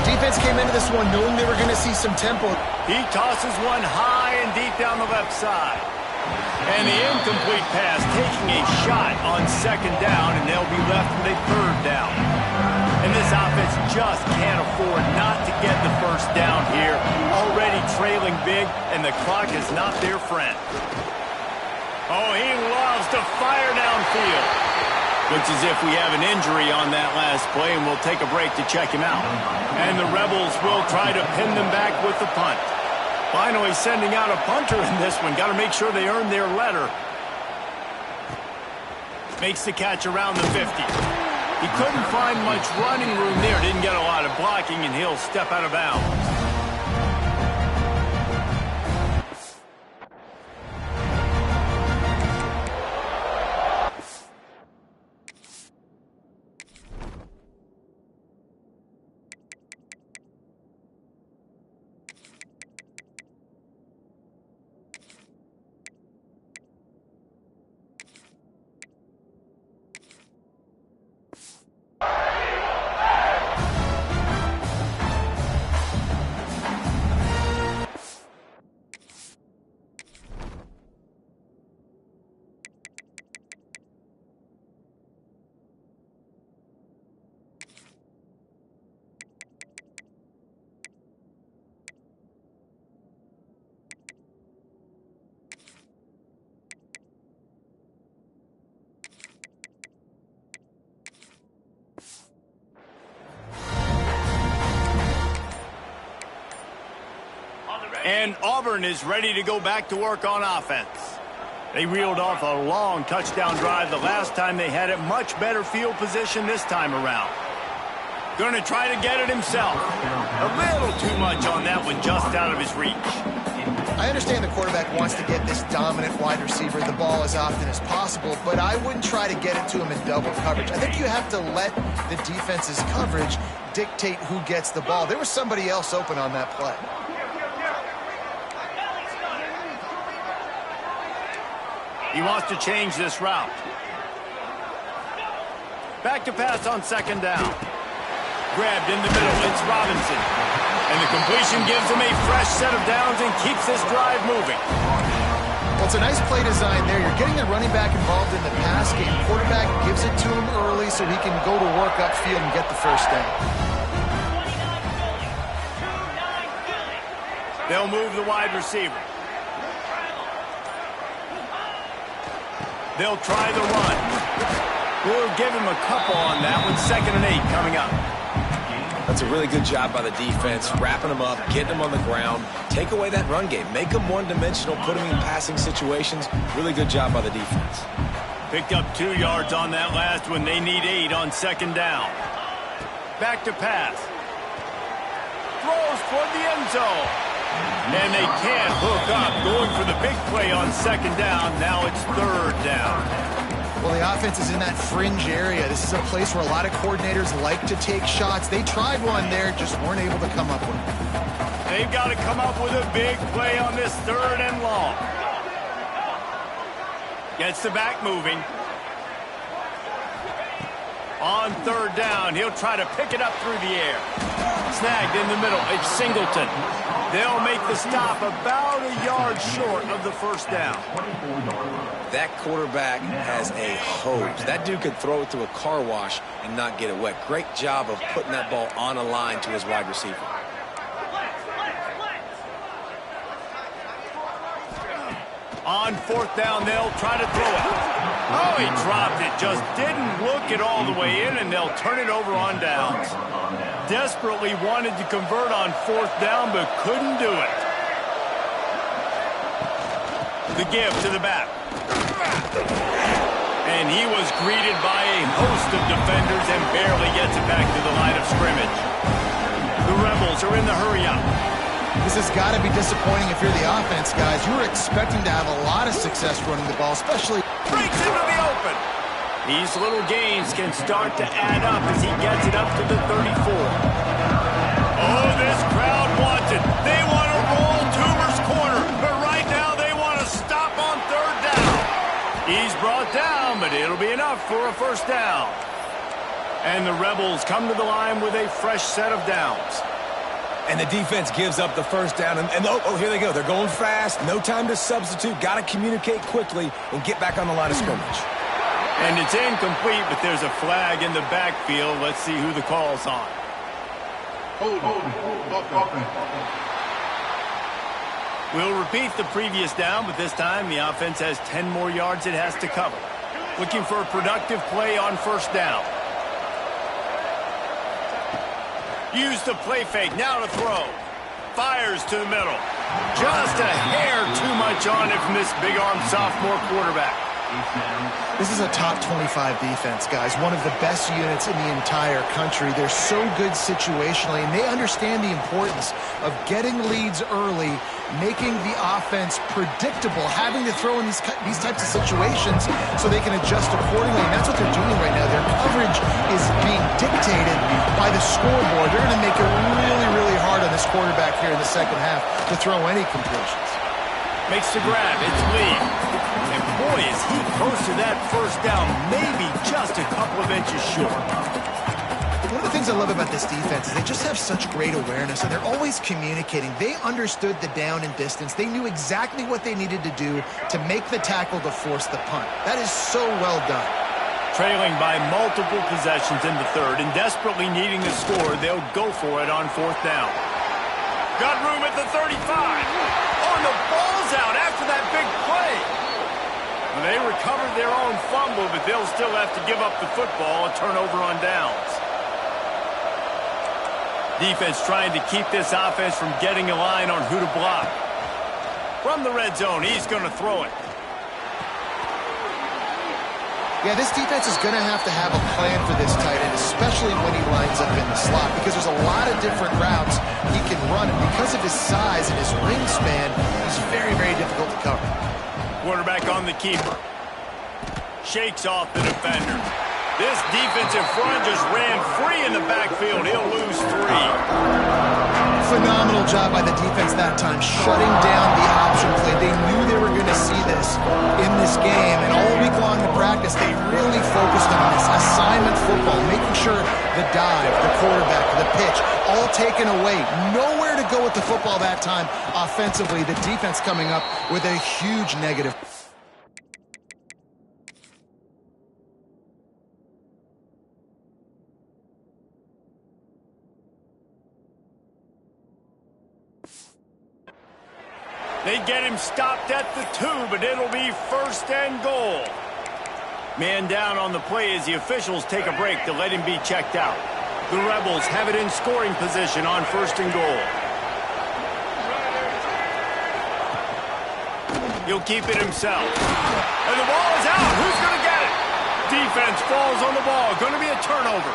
Defense came into this one knowing they were going to see some tempo. He tosses one high and deep down the left side. And the incomplete pass taking a shot on second down, and they'll be left with a third down. And this offense just can't afford not to get the first down here. Already trailing big, and the clock is not their friend. Oh, he loves to fire downfield. Looks as if we have an injury on that last play, and we'll take a break to check him out. And the Rebels will try to pin them back with the punt. Finally sending out a punter in this one. Got to make sure they earn their letter. Makes the catch around the 50. He couldn't find much running room there. Didn't get a lot of blocking, and he'll step out of bounds. And Auburn is ready to go back to work on offense. They reeled off a long touchdown drive the last time they had it. Much better field position this time around. Going to try to get it himself. A little too much on that one, just out of his reach. I understand the quarterback wants to get this dominant wide receiver the ball as often as possible, but I wouldn't try to get it to him in double coverage. I think you have to let the defense's coverage dictate who gets the ball. There was somebody else open on that play. He wants to change this route. Back to pass on second down. Grabbed in the middle, it's Robinson. And the completion gives him a fresh set of downs and keeps this drive moving. Well, it's a nice play design there. You're getting the running back involved in the pass game. Quarterback gives it to him early so he can go to work upfield and get the first down. They'll move the wide receiver. They'll try the run. We'll give him a couple on that one. 2nd and 8 coming up. That's a really good job by the defense, wrapping them up, getting them on the ground. Take away that run game. Make them one-dimensional, put them in passing situations. Really good job by the defense. Picked up 2 yards on that last one. They need 8 on second down. Back to pass. Throws toward the end zone. And they can't hook up. Going for the big play on second down. Now it's 3rd down. Well, the offense is in that fringe area. This is a place where a lot of coordinators like to take shots. They tried one there, just weren't able to come up with it. They've got to come up with a big play on this 3rd and long. Gets the back moving. On 3rd down, he'll try to pick it up through the air. Snagged in the middle. It's Singleton. They'll make the stop about a yard short of the first down. That quarterback has a hose. That dude could throw it to a car wash and not get it wet. Great job of putting that ball on a line to his wide receiver. On 4th down, they'll try to throw it. Oh, he dropped it. Just didn't look it all the way in, and they'll turn it over on downs. Desperately wanted to convert on 4th down, but couldn't do it. The give to the back. And he was greeted by a host of defenders and barely gets it back to the line of scrimmage. The Rebels are in the hurry-up. This has got to be disappointing if you're the offense, guys. You were expecting to have a lot of success running the ball, especially... Breaks into the open. These little gains can start to add up as he gets it up to the 34. Oh, this crowd wants it. They want to roll Toomer's corner, but right now they want to stop on 3rd down. He's brought down, but it'll be enough for a first down. And the Rebels come to the line with a fresh set of downs. And the defense gives up the first down. And oh, here they go. They're going fast. No time to substitute. Got to communicate quickly and get back on the line of scrimmage. And it's incomplete, but there's a flag in the backfield. Let's see who the call's on. We'll repeat the previous down, but this time the offense has 10 more yards it has to cover. Looking for a productive play on first down. Use the play fake, now to throw. Fires to the middle. Just a hair too much on it from this big-armed sophomore quarterback. This is a top 25 defense, guys. One of the best units in the entire country. They're so good situationally, and they understand the importance of getting leads early, making the offense predictable, having to throw in these types of situations so they can adjust accordingly. And that's what they're doing right now. Their coverage is being dictated by the scoreboard. They're going to make it really, really hard on this quarterback here in the second half to throw any completions. Makes the grab. It's Lee. And boy, is he close to that first down, maybe just a couple of inches short. One of the things I love about this defense is they just have such great awareness, and they're always communicating. They understood the down and distance. They knew exactly what they needed to do to make the tackle to force the punt. That is so well done. Trailing by multiple possessions in the third and desperately needing to score, they'll go for it on fourth down. Got room at the 35. Oh, and the ball's out after that big play. Well, they recovered their own fumble, but they'll still have to give up the football, a turnover on downs. Defense trying to keep this offense from getting a line on who to block. From the red zone, he's going to throw it. Yeah, this defense is going to have a plan for this tight end, especially when he lines up in the slot, because there's a lot of different routes he can run, and because of his size and his wingspan, he's very, very difficult to cover. Quarterback on the keeper. Shakes off the defender. This defensive front just ran free in the backfield. He'll lose 3. Phenomenal job by the defense that time, shutting down the option play. They knew they were going to see this in this game, and all week long in practice, they really focused on this assignment football, making sure the dive, the quarterback, the pitch, all taken away. Nowhere to go with the football that time offensively. The defense coming up with a huge negative. They get him stopped at the 2, but it'll be first and goal. Man down on the play as the officials take a break to let him be checked out. The Rebels have it in scoring position on first and goal. He'll keep it himself. And the ball is out. Who's going to get it? Defense falls on the ball. Going to be a turnover.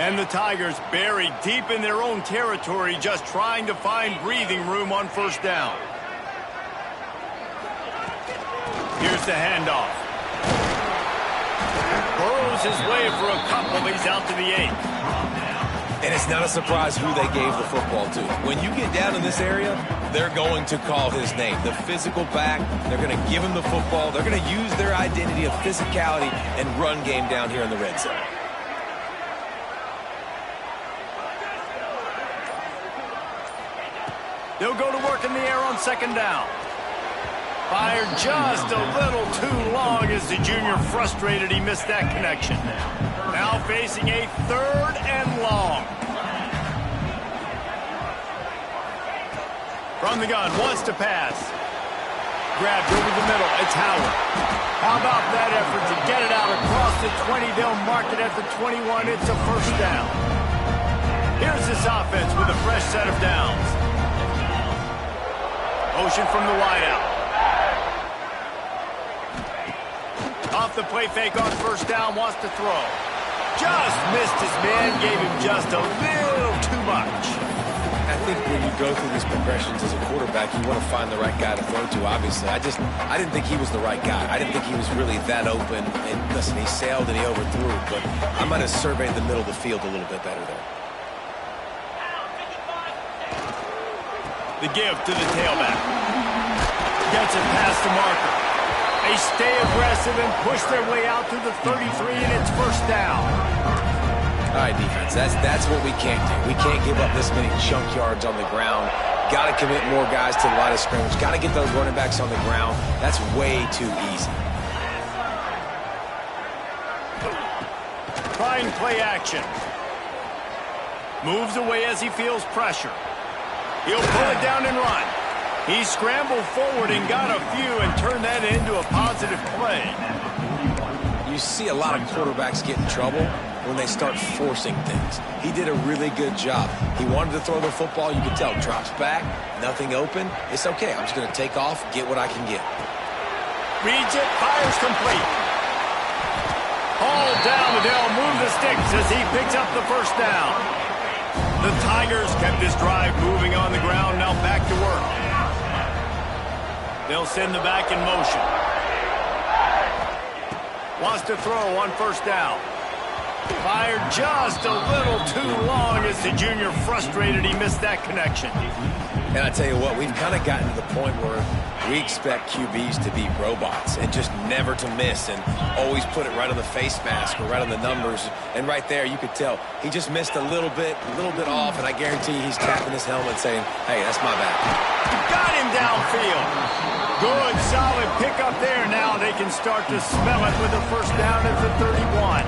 And the Tigers buried deep in their own territory, just trying to find breathing room on first down. Here's the handoff. Burrows his way for a couple. He's out to the 8. And it's not a surprise who they gave the football to. When you get down in this area, they're going to call his name. The physical back, they're going to give him the football. They're going to use their identity of physicality and run game down here in the red zone. They'll go to work in the air on second down. Fired just a little too long as the junior frustrated he missed that connection. Now facing a third and long. From the gun, wants to pass. Grabbed over the middle, it's Howard. How about that effort to get it out across the 20? They'll mark it at the 21. It's a first down. Here's this offense with a fresh set of downs. Motion from the wideout. Off the play fake on first down, wants to throw. Just missed his man, gave him just a little too much. I think when you go through these progressions as a quarterback, you want to find the right guy to throw to, obviously. I didn't think he was the right guy. I didn't think he was really that open. And listen, he sailed and he overthrew, but I might have surveyed the middle of the field a little bit better there. The give to the tailback. Gets it past the marker. They stay aggressive and push their way out to the 33, and it's first down. All right, defense, that's what we can't do. We can't give up this many chunk yards on the ground. Got to commit more guys to the line of scrimmage. Got to get those running backs on the ground. That's way too easy. Trying play action. Moves away as he feels pressure. He'll pull it down and run. He scrambled forward and got a few and turned that into a positive play. You see a lot of quarterbacks get in trouble when they start forcing things. He did a really good job. He wanted to throw the football. You could tell. Drops back, nothing open. It's okay. I'm just going to take off, get what I can get. Reads it, fires complete. Hauled down, they'll move the sticks as he picks up the first down. The Tigers kept this drive moving on the ground, now back to work. They'll send the back in motion. Wants to throw on first down. Fired just a little too long as the junior frustrated he missed that connection. And I tell you what, we've kind of gotten to the point where we expect QBs to be robots and just never to miss and always put it right on the face mask or right on the numbers. And right there, you could tell he just missed a little bit off, and I guarantee he's tapping his helmet saying, hey, that's my bad. Got him downfield. Good, solid pickup there. Now they can start to smell it with the first down at the 31.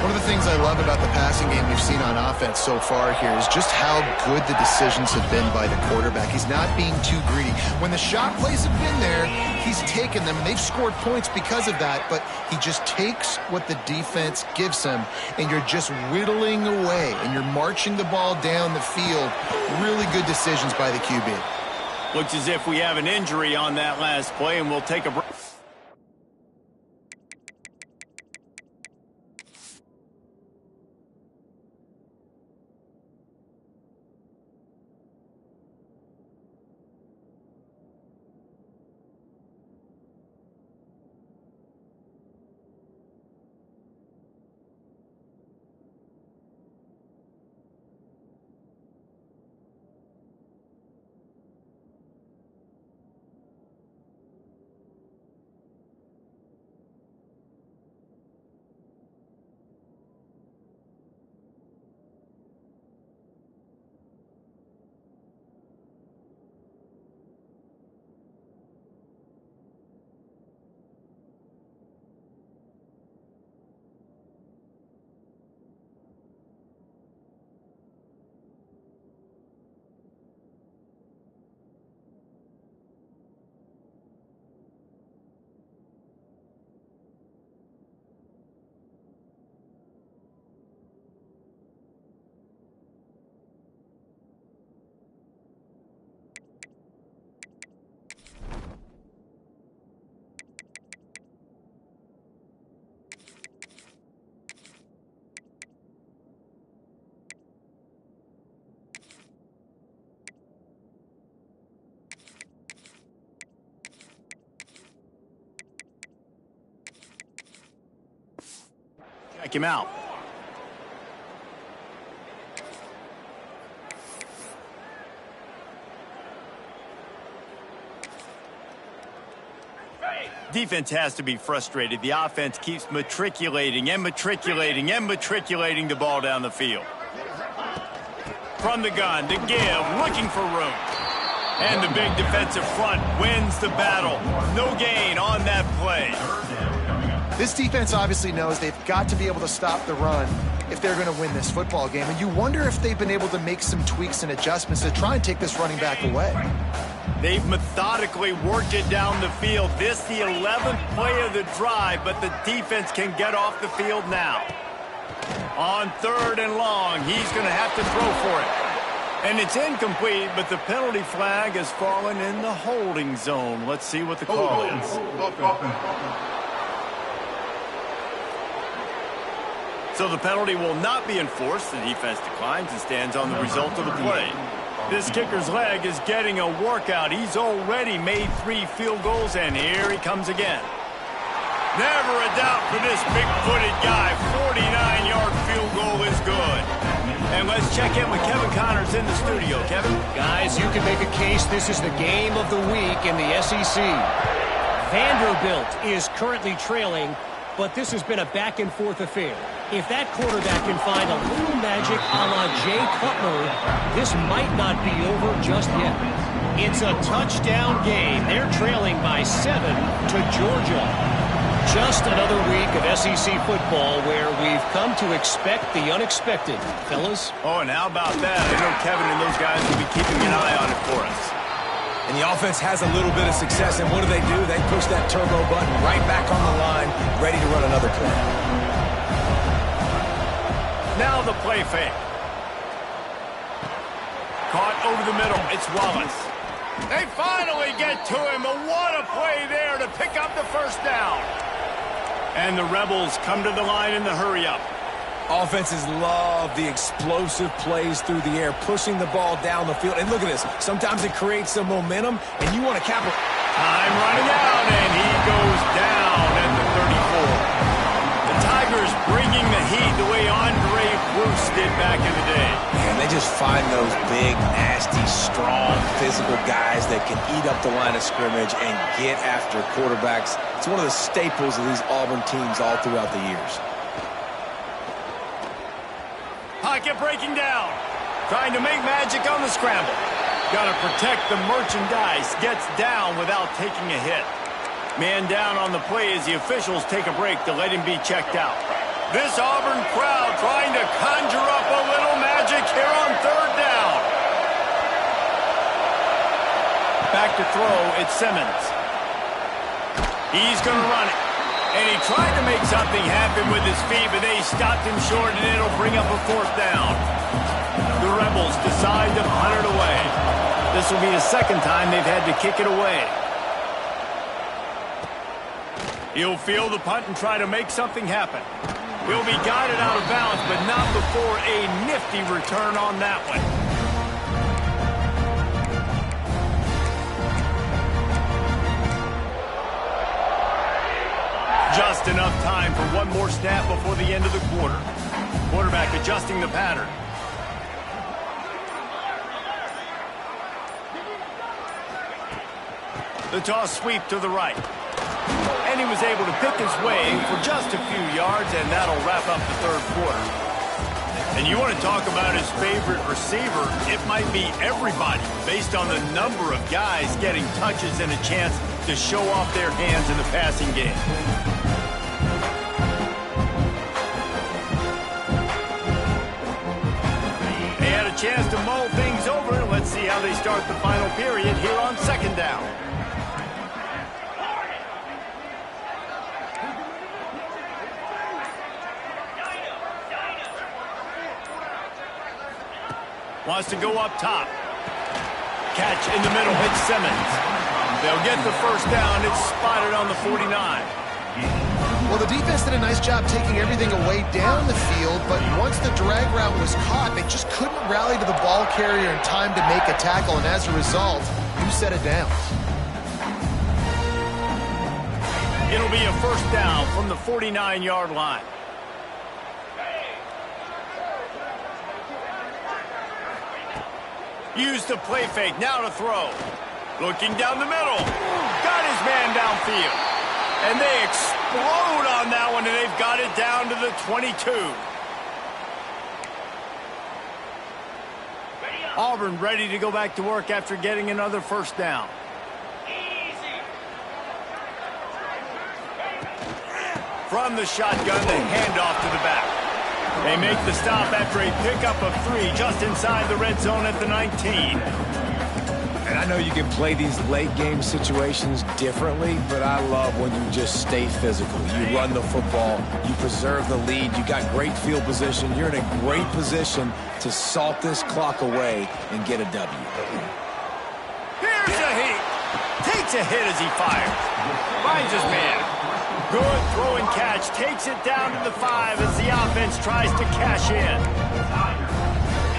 One of the things I love about the passing game we've seen on offense so far here is just how good the decisions have been by the quarterback. He's not being too greedy. When the shot plays have been there, he's taken them, and they've scored points because of that, but he just takes what the defense gives him, and you're just whittling away, and you're marching the ball down the field. Really good decisions by the QB. Looks as if we have an injury on that last play, and we'll take a break. Check him out. Defense has to be frustrated. The offense keeps matriculating and matriculating and matriculating the ball down the field. From the gun, to give, looking for room. And the big defensive front wins the battle. No gain on that play. This defense obviously knows they've got to be able to stop the run if they're going to win this football game. And you wonder if they've been able to make some tweaks and adjustments to try and take this running back away. They've methodically worked it down the field. This the 11th play of the drive, but the defense can get off the field now. On 3rd and long, he's going to have to throw for it. And it's incomplete, but the penalty flag has fallen in the holding zone. Let's see what the call is. So the penalty will not be enforced. The defense declines and stands on the result of the play. This kicker's leg is getting a workout. He's already made 3 field goals, and here he comes again. Never a doubt for this big-footed guy. 49-yard field goal is good. And let's check in with Kevin Connors in the studio. Kevin? Guys, you can make a case this is the game of the week in the SEC. Vanderbilt is currently trailing, but this has been a back-and-forth affair. If that quarterback can find a little magic a la Jay Cutler, this might not be over just yet. It's a touchdown game. They're trailing by 7 to Georgia. Just another week of SEC football where we've come to expect the unexpected, fellas. Oh, and how about that? I know Kevin and those guys will be keeping an eye on it for us. And the offense has a little bit of success, and what do? They push that turbo button right back on the line, ready to run another play. Now the play fake. Caught over the middle. It's Wallace. They finally get to him, but what a play there to pick up the first down. And the Rebels come to the line in the hurry-up. Offenses love the explosive plays through the air, pushing the ball down the field. And look at this. Sometimes it creates some momentum, and you want to capitalize. Time running out, and he goes down at the 34. The Tigers bringing the heat the way Andre Bruce did back in the day. And they just find those big, nasty, strong, physical guys that can eat up the line of scrimmage and get after quarterbacks. It's one of the staples of these Auburn teams all throughout the years. Pocket breaking down. Trying to make magic on the scramble. Got to protect the merchandise. Gets down without taking a hit. Man down on the play as the officials take a break to let him be checked out. This Auburn crowd trying to conjure up a little magic here on third down. Back to throw, it's Simmons. He's going to run it. And he tried to make something happen with his feet, but they stopped him short, and it'll bring up a fourth down. The Rebels decide to punt it away. This will be the second time they've had to kick it away. He'll field the punt and try to make something happen. He'll be guided out of bounds, but not before a nifty return on that one. Just enough time for one more snap before the end of the quarter. Quarterback adjusting the pattern. The toss sweep to the right. And he was able to pick his way for just a few yards, and that'll wrap up the third quarter. And you want to talk about his favorite receiver, it might be everybody, based on the number of guys getting touches and a chance to show off their hands in the passing game. They had a chance to mull things over. Let's see how they start the final period here on second down. Wants to go up top. Catch in the middle, hits Simmons. They'll get the first down. It's spotted on the 49. Well, the defense did a nice job taking everything away down the field, but once the drag route was caught, they just couldn't rally to the ball carrier in time to make a tackle, and as a result, you set it down. It'll be a first down from the 49-yard line. Use the play fake, now to throw. Looking down the middle. Got his man downfield. And they explode on that one, and they've got it down to the 22. Auburn ready to go back to work after getting another first down. From the shotgun, the handoff to the back. They make the stop after a pickup of 3 just inside the red zone at the 19. And I know you can play these late game situations differently, but I love when you just stay physical. You run the football, you preserve the lead, you got great field position, you're in a great position to salt this clock away and get a W. Here's a hit. Takes a hit as he fires. Finds his man. Good throw and catch. Takes it down to the 5 as the offense tries to cash in.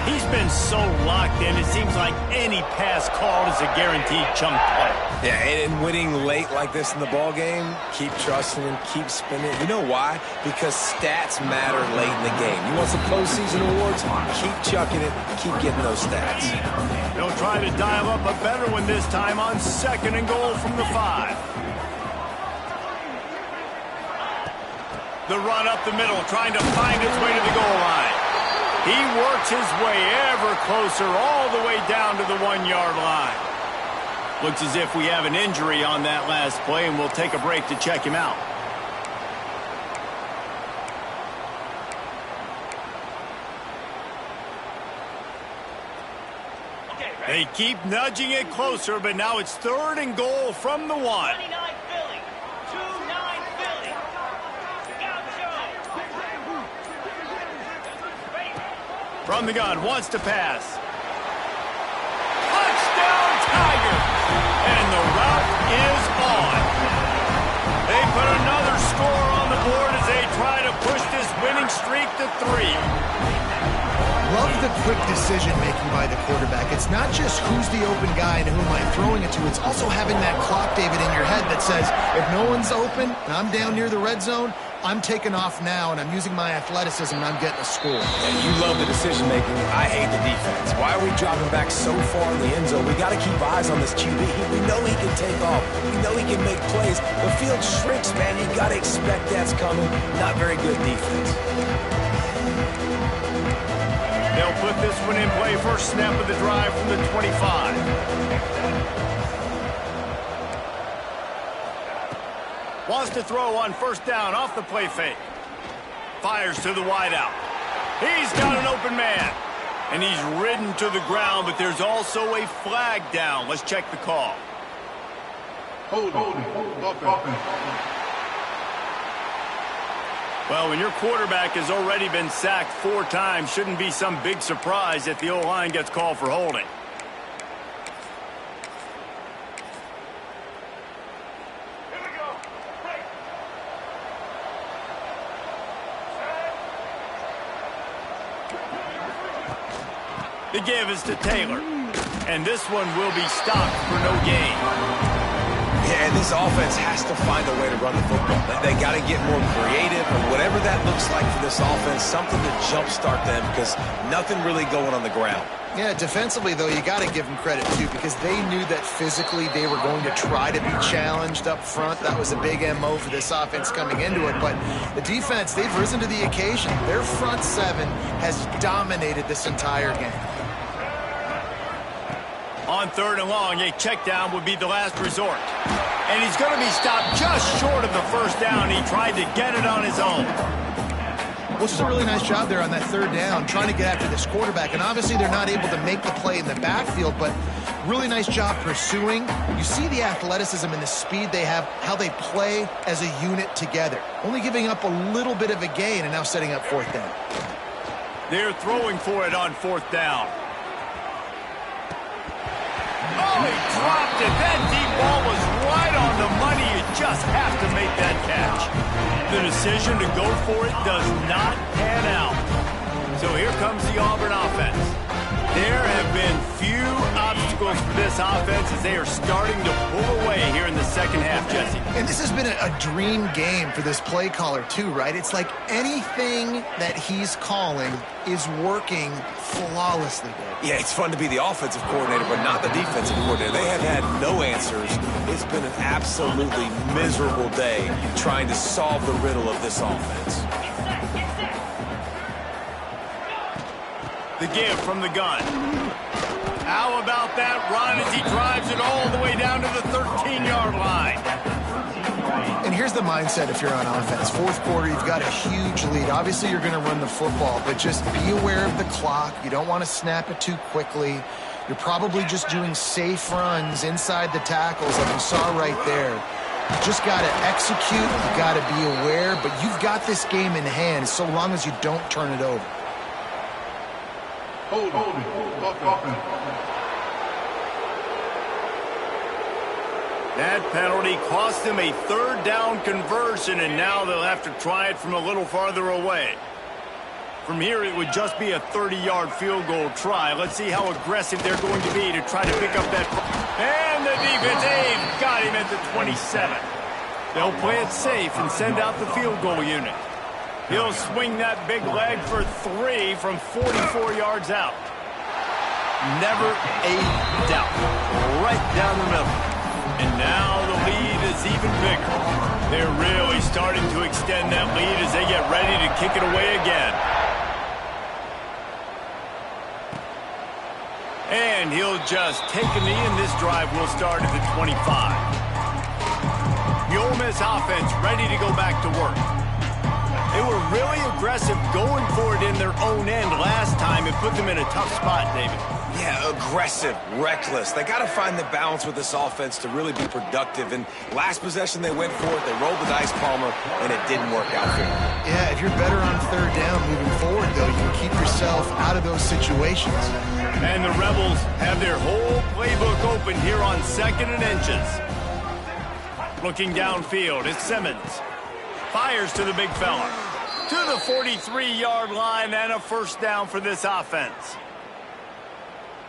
He's been so locked in, it seems like any pass called is a guaranteed chunk play. Yeah, and winning late like this in the ball game, keep trusting him, keep spinning. You know why? Because stats matter late in the game. You want some postseason awards? Keep chucking it, keep getting those stats. They'll try to dial up a better one this time on second and goal from the 5. The run up the middle, trying to find its way to the goal line. He works his way ever closer all the way down to the 1-yard line. Looks as if we have an injury on that last play, and we'll take a break to check him out. They keep nudging it closer, but now it's 3rd and goal from the 1. 29 Philly. 2-9 Philly. From the gun, wants to pass. Touchdown, Tigers! And the route is on. They put another score on the board as they try to push this winning streak to 3. Love the quick decision-making by the quarterback. It's not just who's the open guy and who am I throwing it to. It's also having that clock, David, in your head that says, if no one's open and I'm down near the red zone, I'm taking off now, and I'm using my athleticism, and I'm getting a score. And you love the decision-making. I hate the defense. Why are we dropping back so far in the end zone? We got to keep eyes on this QB. We know he can take off. We know he can make plays. The field shrinks, man. You got to expect that's coming. Not very good defense. They'll put this one in play. First snap of the drive from the 25. Wants to throw on first down off the play fake. Fires to the wideout. He's got an open man. And he's ridden to the ground, but there's also a flag down. Let's check the call. Well, when your quarterback has already been sacked 4 times, shouldn't be some big surprise that the O-line gets called for holding. The give is to Taylor. And this one will be stopped for no gain. Yeah, and this offense has to find a way to run the football. They got to get more creative, or whatever that looks like for this offense, something to jumpstart them, because nothing really going on the ground. Yeah, defensively, though, you got to give them credit, too, because they knew that physically they were going to try to be challenged up front. That was a big MO for this offense coming into it. But the defense, they've risen to the occasion. Their front 7 has dominated this entire game. On 3rd and long, a check down would be the last resort. And he's going to be stopped just short of the first down. He tried to get it on his own. Which is a really nice job there on that 3rd down, trying to get after this quarterback. And obviously they're not able to make the play in the backfield, but really nice job pursuing. You see the athleticism and the speed they have, how they play as a unit together. Only giving up a little bit of a gain and now setting up 4th down. They're throwing for it on 4th down. Oh, he dropped it. That deep ball was right on the money. You just have to make that catch. The decision to go for it does not pan out. So here comes the Auburn offense. There have been few obstacles for this offense as they are starting to pull away here in the second half, Jesse. And this has been a dream game for this play caller, too, right? It's like anything that he's calling is working flawlessly, Dave. Yeah, it's fun to be the offensive coordinator, but not the defensive coordinator. They have had no answers. It's been an absolutely miserable day trying to solve the riddle of this offense. The give from the gun. How about that run as he drives it all the way down to the 13-yard line? And here's the mindset if you're on offense. 4th quarter, you've got a huge lead. Obviously, you're going to run the football, but just be aware of the clock. You don't want to snap it too quickly. You're probably just doing safe runs inside the tackles like you saw right there. You just got to execute. You got to be aware, but you've got this game in hand so long as you don't turn it over. That penalty cost them a 3rd down conversion, and now they'll have to try it from a little farther away. From here, it would just be a 30-yard field goal try. Let's see how aggressive they're going to be to try to pick up that. And the defense, they've got him at the 27. They'll play it safe and send out the field goal unit. He'll swing that big leg for 3 from 44 yards out. Never a doubt. Right down the middle. And now the lead is even bigger. They're really starting to extend that lead as they get ready to kick it away again. And he'll just take a knee, and this drive will start at the 25. The Ole Miss offense ready to go back to work. They were really aggressive going for it in their own end last time and put them in a tough spot, David. Yeah, aggressive, reckless. They got to find the balance with this offense to really be productive. And last possession they went for it. They rolled the dice, Palmer, and it didn't work out for them. Yeah, if you're better on third down moving forward, though, you can keep yourself out of those situations. And the Rebels have their whole playbook open here on 2nd and inches. Looking downfield, it's Simmons. Fires to the big fella. To the 43-yard line and a first down for this offense.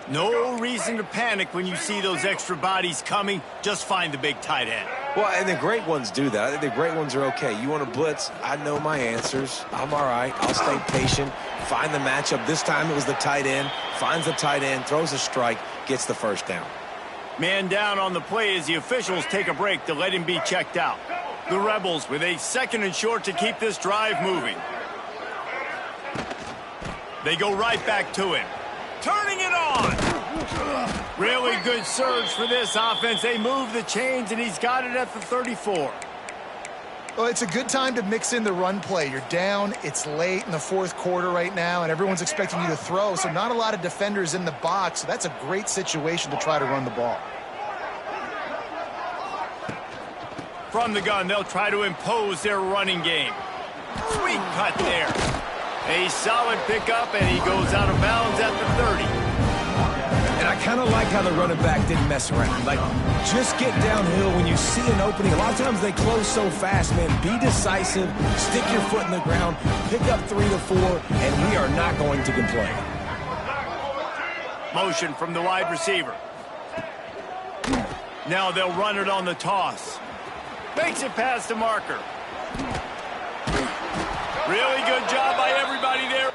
No reason to panic when you see those extra bodies coming. Just find the big tight end. Well, and the great ones do that. I think the great ones are okay. You want to blitz? I know my answers. I'm all right. I'll stay patient. Find the matchup. This time it was the tight end. Finds the tight end, throws a strike, gets the first down. Man down on the play as the officials take a break to let him be checked out. The Rebels with a 2nd and short to keep this drive moving. They go right back to him. Turning it on. Really good surge for this offense. They move the chains, and he's got it at the 34. Well, it's a good time to mix in the run play. You're down, it's late in the 4th quarter right now, and everyone's expecting you to throw, so not a lot of defenders in the box. So that's a great situation to try to run the ball. From the gun, they'll try to impose their running game. Sweet cut there. A solid pickup, and he goes out of bounds at the 30. And I kind of like how the running back didn't mess around. Like, just get downhill when you see an opening. A lot of times they close so fast, man. Be decisive, stick your foot in the ground, pick up 3 to 4, and we are not going to complain. Motion from the wide receiver. Now they'll run it on the toss. Makes it past the marker. Really good job by everybody there.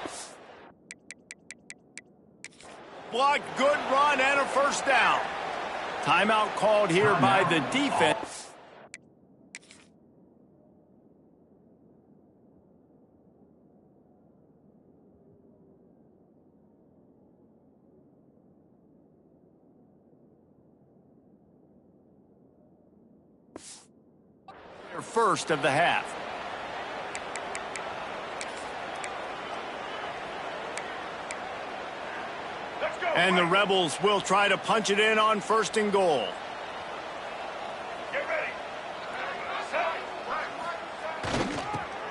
Block, good run, and a first down. Timeout called here by the defense. Their first of the half. And the Rebels will try to punch it in on 1st and goal. Get ready.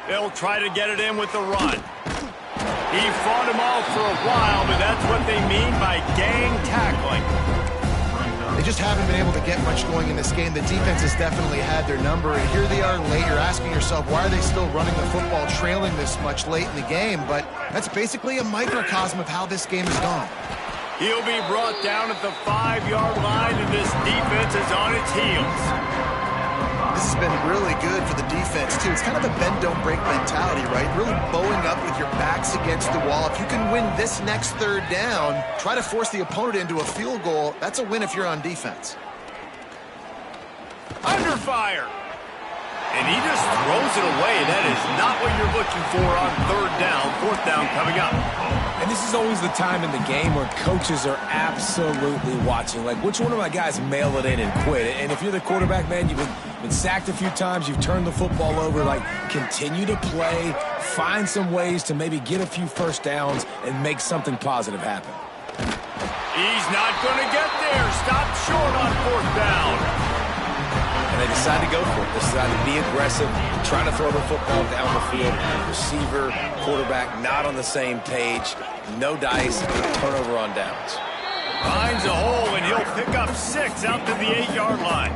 They'll try to get it in with the run. He fought him off for a while, but that's what they mean by gang tackling. They just haven't been able to get much going in this game. The defense has definitely had their number, and here they are late. You're asking yourself, why are they still running the football, trailing this much late in the game? But that's basically a microcosm of how this game has gone. He'll be brought down at the 5-yard line, and this defense is on its heels. This has been really good for the defense, too. It's kind of a bend-don't-break mentality, right? Really bowing up with your backs against the wall. If you can win this next 3rd down, try to force the opponent into a field goal. That's a win if you're on defense. Under fire. And he just throws it away. That is not what you're looking for on 3rd down. 4th down coming up. And this is always the time in the game where coaches are absolutely watching. Like, which one of my guys mail it in and quit? And if you're the quarterback, man, you've been sacked a few times, you've turned the football over. Like, continue to play, find some ways to maybe get a few first downs and make something positive happen. He's not going to get there. Stopped short on 4th down. And they decided to go for it. They decided to be aggressive, trying to throw the football down the field. Receiver, quarterback, not on the same page. No dice, turnover on downs. Finds a hole, and he'll pick up 6 out to the 8-yard line.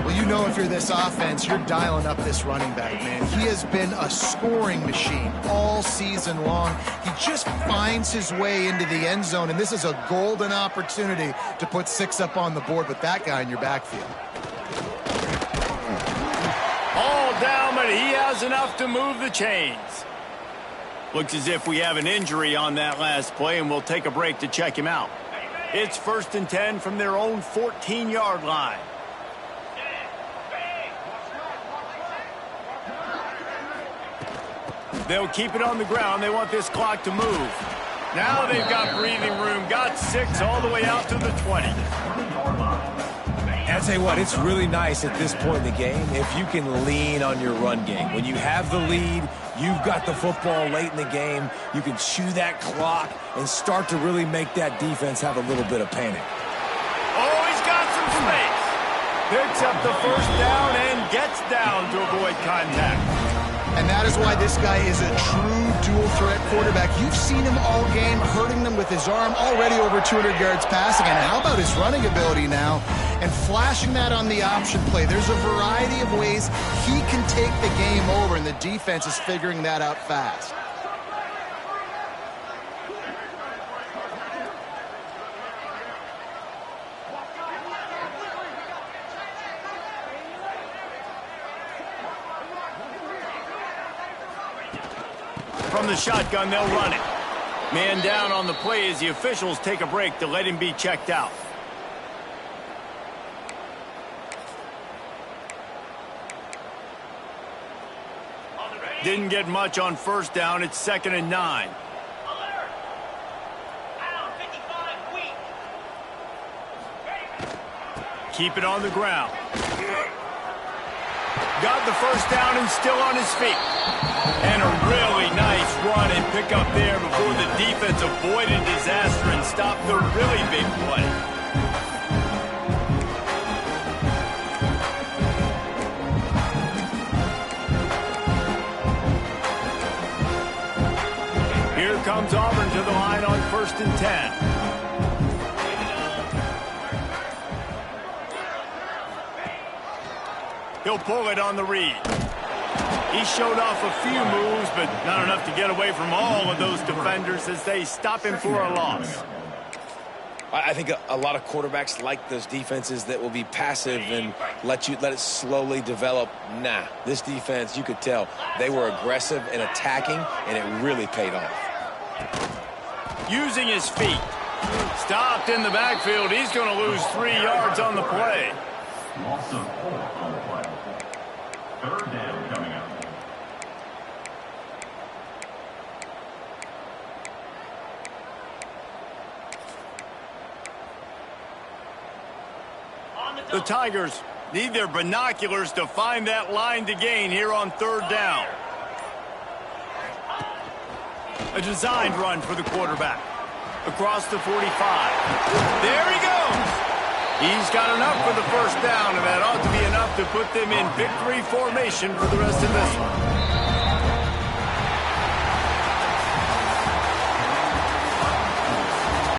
Well, you know if you're this offense, you're dialing up this running back, man. He has been a scoring machine all season long. He just finds his way into the end zone, and this is a golden opportunity to put 6 up on the board with that guy in your backfield. All down, but he has enough to move the chains. Looks as if we have an injury on that last play, and we'll take a break to check him out. It's 1st and 10 from their own 14-yard line. They'll keep it on the ground. They want this clock to move. Now they've got breathing room. Got 6 all the way out to the 20. That's tell you what, it's really nice at this point in the game if you can lean on your run game. When you have the lead, you've got the football late in the game, you can chew that clock and start to really make that defense have a little bit of panic. Oh, he's got some space. Picks up the first down and gets down to avoid contact. And that is why this guy is a true dual-threat quarterback. You've seen him all game, hurting them with his arm, already over 200 yards passing. And how about his running ability now? And flashing that on the option play. There's a variety of ways he can take the game over, and the defense is figuring that out fast. From the shotgun, they'll run it. Man down on the play as the officials take a break to let him be checked out. Didn't get much on first down. It's 2nd and 9. Alert! Pound 55 weak. Keep it on the ground. Got the first down and still on his feet. And a really nice run and pick up there before the defense avoided disaster and stopped the really big play. Here comes Auburn to the line on 1st and 10. He'll pull it on the read. He showed off a few moves, but not enough to get away from all of those defenders as they stop him for a loss. I think a lot of quarterbacks like those defenses that will be passive and let it slowly develop. Nah, this defense, you could tell, they were aggressive and attacking, and it really paid off. Using his feet. Stopped in the backfield. He's going to lose 3 yards on the play. Loss of 4 on the play. 3rd down coming up. The Tigers need their binoculars to find that line to gain here on 3rd down. A designed run for the quarterback. Across the 45. There he goes. He's got enough for the first down, and that ought to be enough to put them in victory formation for the rest of this one.